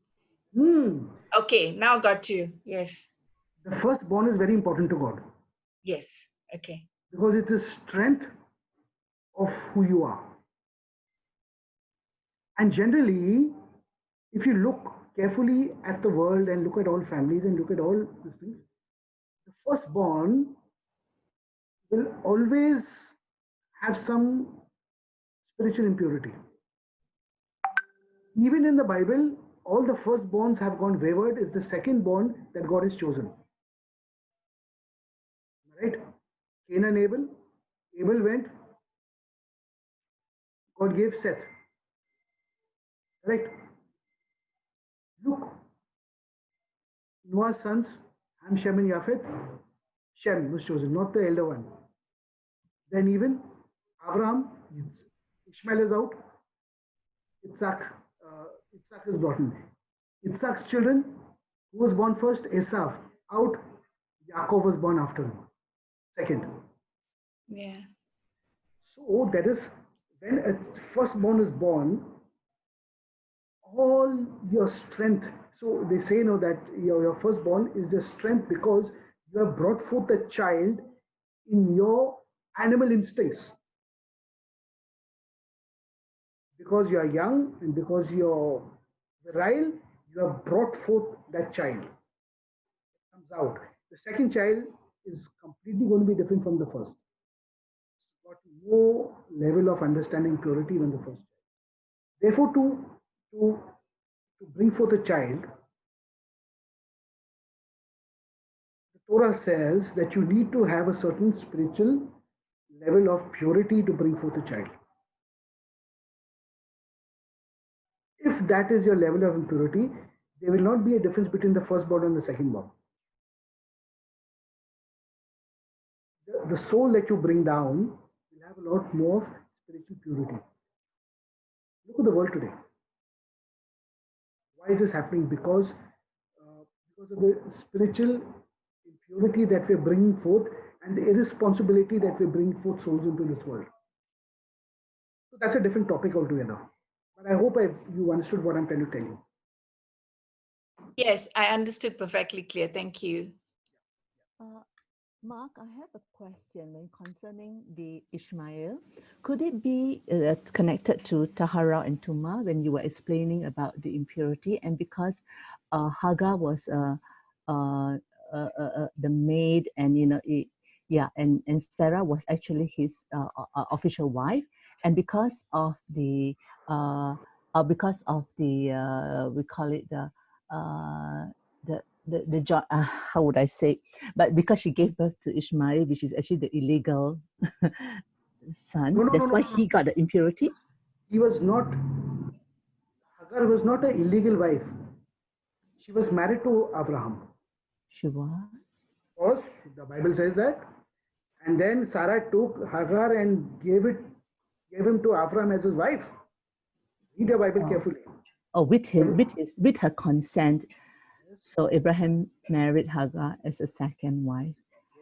Okay, now got you. Yes.
The firstborn is very important to God.
Yes. Okay.
Because it is strength of who you are. And generally, if you look carefully at the world and look at all families and look at all these things, the firstborn will always have some spiritual impurity. Even in the Bible, all the firstborns have gone wayward. It's the secondborn that God has chosen. Right? Cain and Abel. Abel went. God gave Seth. Right? Look. Noah's sons, Ham, Shem, and Japheth. Shem was chosen, not the elder one. Then even Abraham, Ishmael is out. Yitzhak is brought in. Yitzhak's children, who was born first? Esav, out. Yaakov was born after him. Second.
Yeah.
So that is when a firstborn is born, all your strength. So they say that your firstborn is the strength because you have brought forth a child in your animal instincts. Because you are young and because you're virile, you have brought forth that child. It comes out. The second child is completely going to be different from the first. It's got no level of understanding purity than the first child. Therefore, to bring forth a child, Torah says that you need to have a certain spiritual level of purity to bring forth a child. If that is your level of impurity, there will not be a difference between the firstborn and the secondborn. The soul that you bring down will have a lot more spiritual purity. Look at the world today. Why is this happening? Because of the spiritual impurity that we're bringing forth and the irresponsibility that we're bringing forth souls into this world. So that's a different topic altogether. But I hope you understood what I'm trying to tell you.
Yes, I understood perfectly clear. Thank you.
Mark, I have a question concerning the Ishmael. Could it be connected to Tahara and Tuma when you were explaining about the impurity? And because Hagar was the maid, and and Sarah was actually his official wife, and because of the we call it how would I say? But because she gave birth to Ishmael, which is actually the illegal son, that's why he got the impurity.
He was not. Hagar was not an illegal wife. She was married to Abraham.
She was.
Of course, the Bible says that. And then Sarah took Hagar and gave him to Abraham as his wife. Read the Bible carefully.
Oh, with her consent. So Abraham married Hagar as a second wife.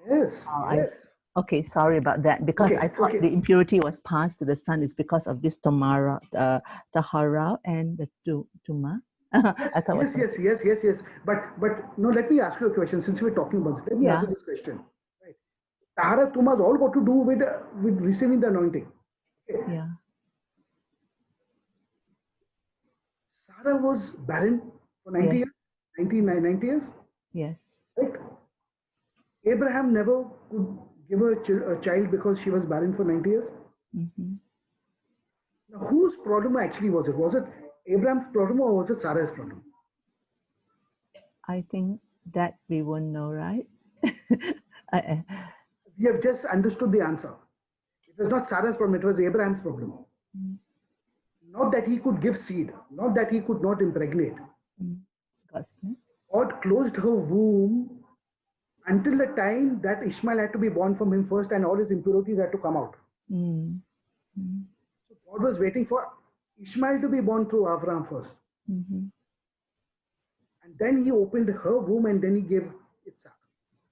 Yes. Yes.
Okay, sorry about that. Because I thought the impurity was passed to the son is because of this Tahara and the Tuma. I thought
yes. But no, let me ask you a question. Since we're talking about this, let me answer this question. Right. Tahara Tuma is all got to do with receiving the anointing. Okay.
Yeah.
Sarah was barren for 90 years. 90 years?
Yes.
Right? Abraham never could give her a child because she was barren for 90 years.
Mm-hmm.
Now, whose problem actually was it? Was it Abraham's problem or was it Sarah's problem?
I think that we won't know, right?
We have just understood the answer. It was not Sarah's problem, it was Abraham's problem.
Mm.
Not that he could give seed, not that he could not impregnate. God closed her womb until the time that Ishmael had to be born from him first and all his impurities had to come out.
Mm. Mm.
So God was waiting for Ishmael to be born through Abraham first.
Mm-hmm.
And then he opened her womb and then he gave Isaac.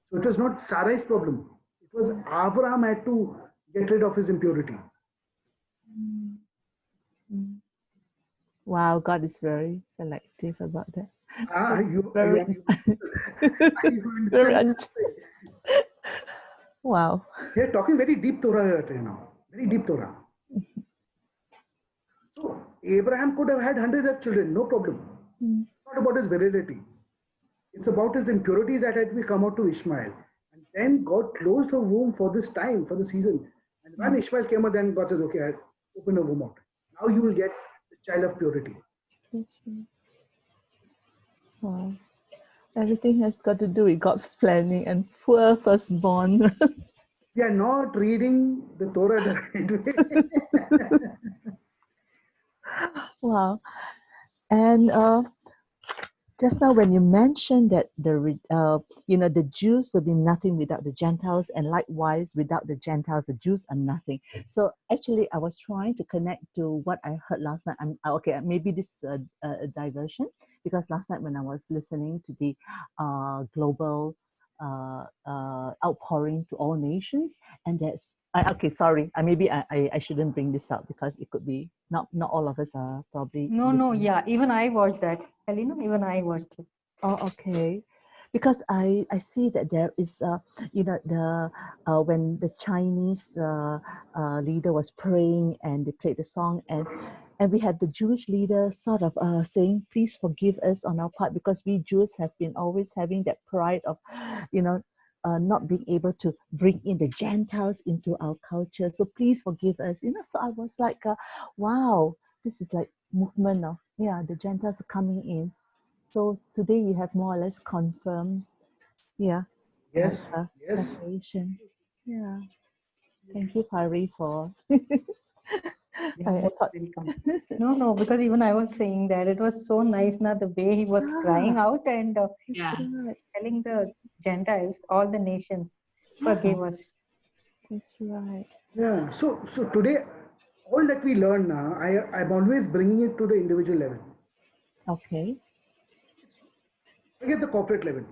So it was not Sarai's problem. It was Abraham had to get rid of his impurity.
Mm. Wow, God is very selective about that. Wow.
You're talking very deep Torah here now. Very deep Torah. So Abraham could have had hundreds of children, no problem.
Mm.
It's not about his virility. It's about his impurities that had to come out to Ishmael. And then God closed her womb for this time, for the season. And when Ishmael came out, then God says, okay, I open her womb out. Now you will get the child of purity.
That's true. Wow. Everything has got to do with God's planning and poor firstborn.
We are not reading the Torah the right way.
Wow. And just now when you mentioned that the Jews will be nothing without the Gentiles, and likewise without the Gentiles, the Jews are nothing. So actually, I was trying to connect to what I heard last night. Okay, maybe this is a diversion, because last night when I was listening to the global outpouring to all nations, and that's okay. Sorry, maybe I shouldn't bring this up because it could be not all of us are probably.
No, yeah, even I watched that, Helena. Even I watched it.
Oh, okay. Because I see that there is when the Chinese leader was praying and they played the song, and we had the Jewish leader sort of saying, please forgive us on our part, because we Jews have been always having that pride of not being able to bring in the Gentiles into our culture, so please forgive us. So I was like, wow, this is like movement of the Gentiles are coming in. So today you have more or less confirmed,
Yes, yes.
preparation. Yeah. Thank you, Pari, for.
You're
I
most
thought.
welcome. No, because even I was saying that it was so nice, now the way he was crying
Ah,
out and
that's
Yeah.
right.
telling the Gentiles, all the nations, forgive us.
That's right.
Yeah. So today, all that we learn now, I'm always bringing it to the individual level.
Okay.
Forget the corporate level.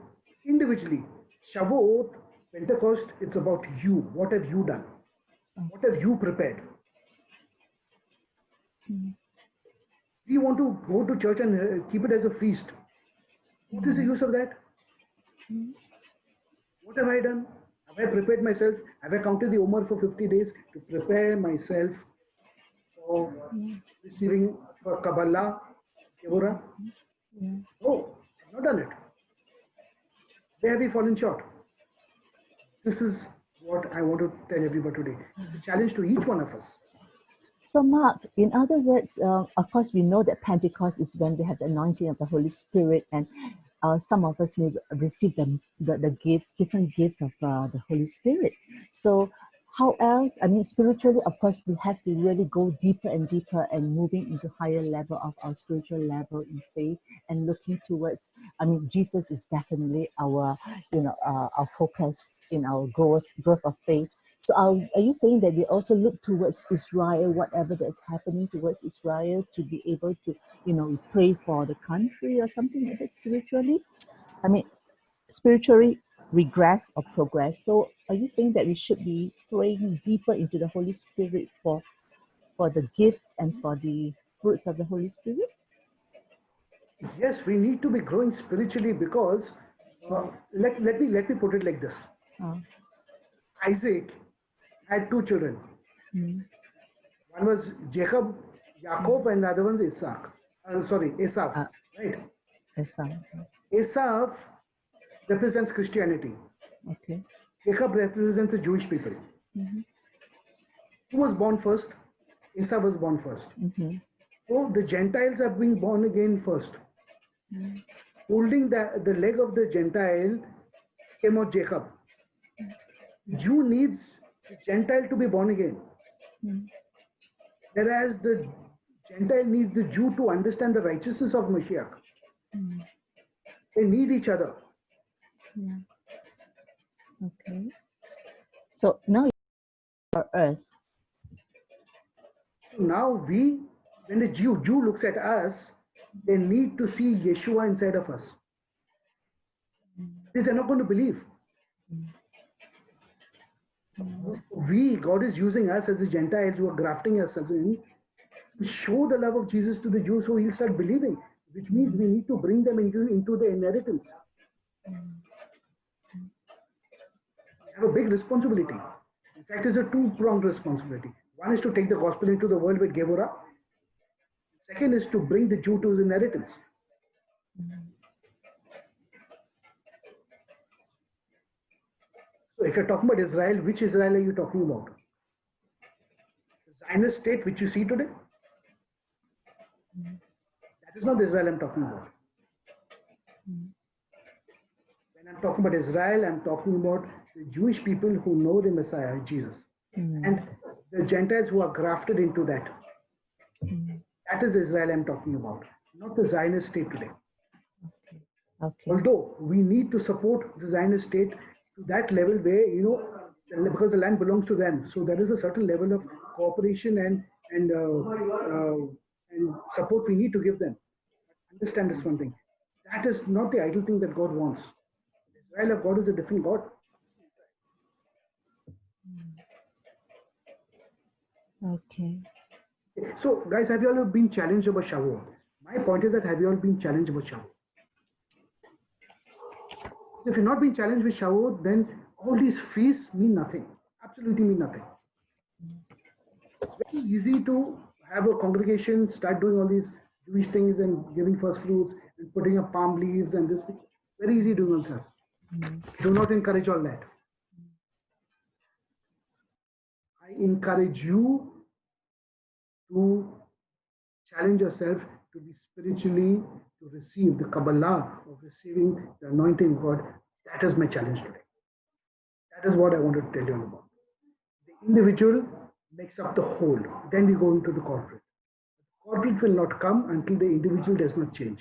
Individually, Shavuot, Pentecost, it's about you. What have you done? What have you prepared?
Mm,
We want to go to church and keep it as a feast. What is the use of that?
mm,
What have I done? Have I prepared myself? Have I counted the Omer for 50 days to prepare myself for
yeah,
receiving for Kabbalah, Kevora?
yeah.
No, I've not done it. Where have we fallen short? This is what I want to tell everybody today. It's a challenge to each one of us.
So, Mark, in other words, of course, we know that Pentecost is when they have the anointing of the Holy Spirit, and some of us may receive the gifts, different gifts of the Holy Spirit. So, how else? I mean, spiritually, of course, we have to really go deeper and deeper and moving into higher level of our spiritual level in faith and looking towards. I mean, Jesus is definitely our, our focus in our growth of faith. So are you saying that we also look towards Israel, whatever that's happening towards Israel, to be able to, pray for the country or something like that spiritually? I mean, spiritually regress or progress. So are you saying that we should be praying deeper into the Holy Spirit for the gifts and for the fruits of the Holy Spirit?
Yes, we need to be growing spiritually because
So,
let me put it like this.
uh,
Isaac had two children.
mm,
One was Jacob, Jacob, and the other one is Isaac. Sorry, Esau.
uh,
Right?
yes,
Esau represents Christianity.
okay.
Jacob represents the Jewish people.
Mm-hmm,
Who was born first? Esau was born first.
mm-hmm,
So the Gentiles are being born again first. Holding the leg of the Gentile came out Jacob. Jew needs the Gentile to be born again. Whereas the Gentile needs the Jew to understand the righteousness of Mashiach. They need each other.
yeah, okay. So now for us,
So now when the Jew looks at us, they need to see Yeshua inside of us. They're not going to believe. God is using us as the Gentiles who are grafting ourselves in to show the love of Jesus to the Jews so he'll start believing, which means we need to bring them into the inheritance. We have a big responsibility. In fact, it's a two-pronged responsibility. One is to take the gospel into the world with Gevurah. Second is to bring the Jew to his inheritance. So if you're talking about Israel, which Israel are you talking about? The Zionist state which you see today? That is not the Israel I'm talking about. When I'm talking about Israel, I'm talking about the Jewish people who know the Messiah, Jesus. And the Gentiles who are grafted into that. That is the Israel I'm talking about, not the Zionist state today.
okay.
Although we need to support the Zionist state to that level where, because the land belongs to them. So there is a certain level of cooperation and support we need to give them. Understand this one thing. That is not the ideal thing that God wants. Israel of God is a different God.
Okay.
So, guys, have you all been challenged about Shavuot? My point is that have you all been challenged about Shavuot? If you're not being challenged with Shavuot, then all these feasts mean nothing. Absolutely mean nothing. It's very easy to have a congregation start doing all these Jewish things and giving first fruits and putting up palm leaves and this. Very easy doing all that. Do not encourage all that. I encourage you to challenge yourself to be spiritually, to receive the Kabbalah of receiving the anointing of God. That is my challenge today. That is what I wanted to tell you all about. The individual makes up the whole. Then we go into the corporate. Corporate will not come until the individual does not change.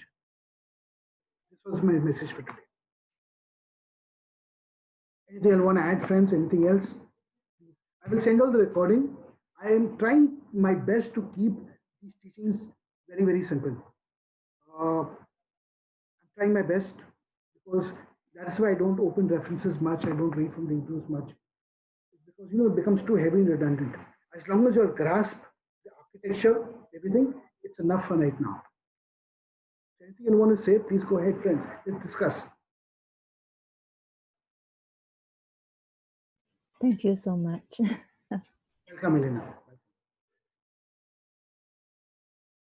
This was my message for today. Anything you want to add, friends? Anything else? I will send all the recording. I am trying my best to keep these teachings very, very simple. I'm trying my best because that's why I don't open references much. I don't read from the Hebrews much. It's because it becomes too heavy and redundant. As long as you grasp the architecture, everything, it's enough for right now. Anything you want to say, please go ahead, friends. Let's discuss.
Thank you so much.
Welcome, Elena.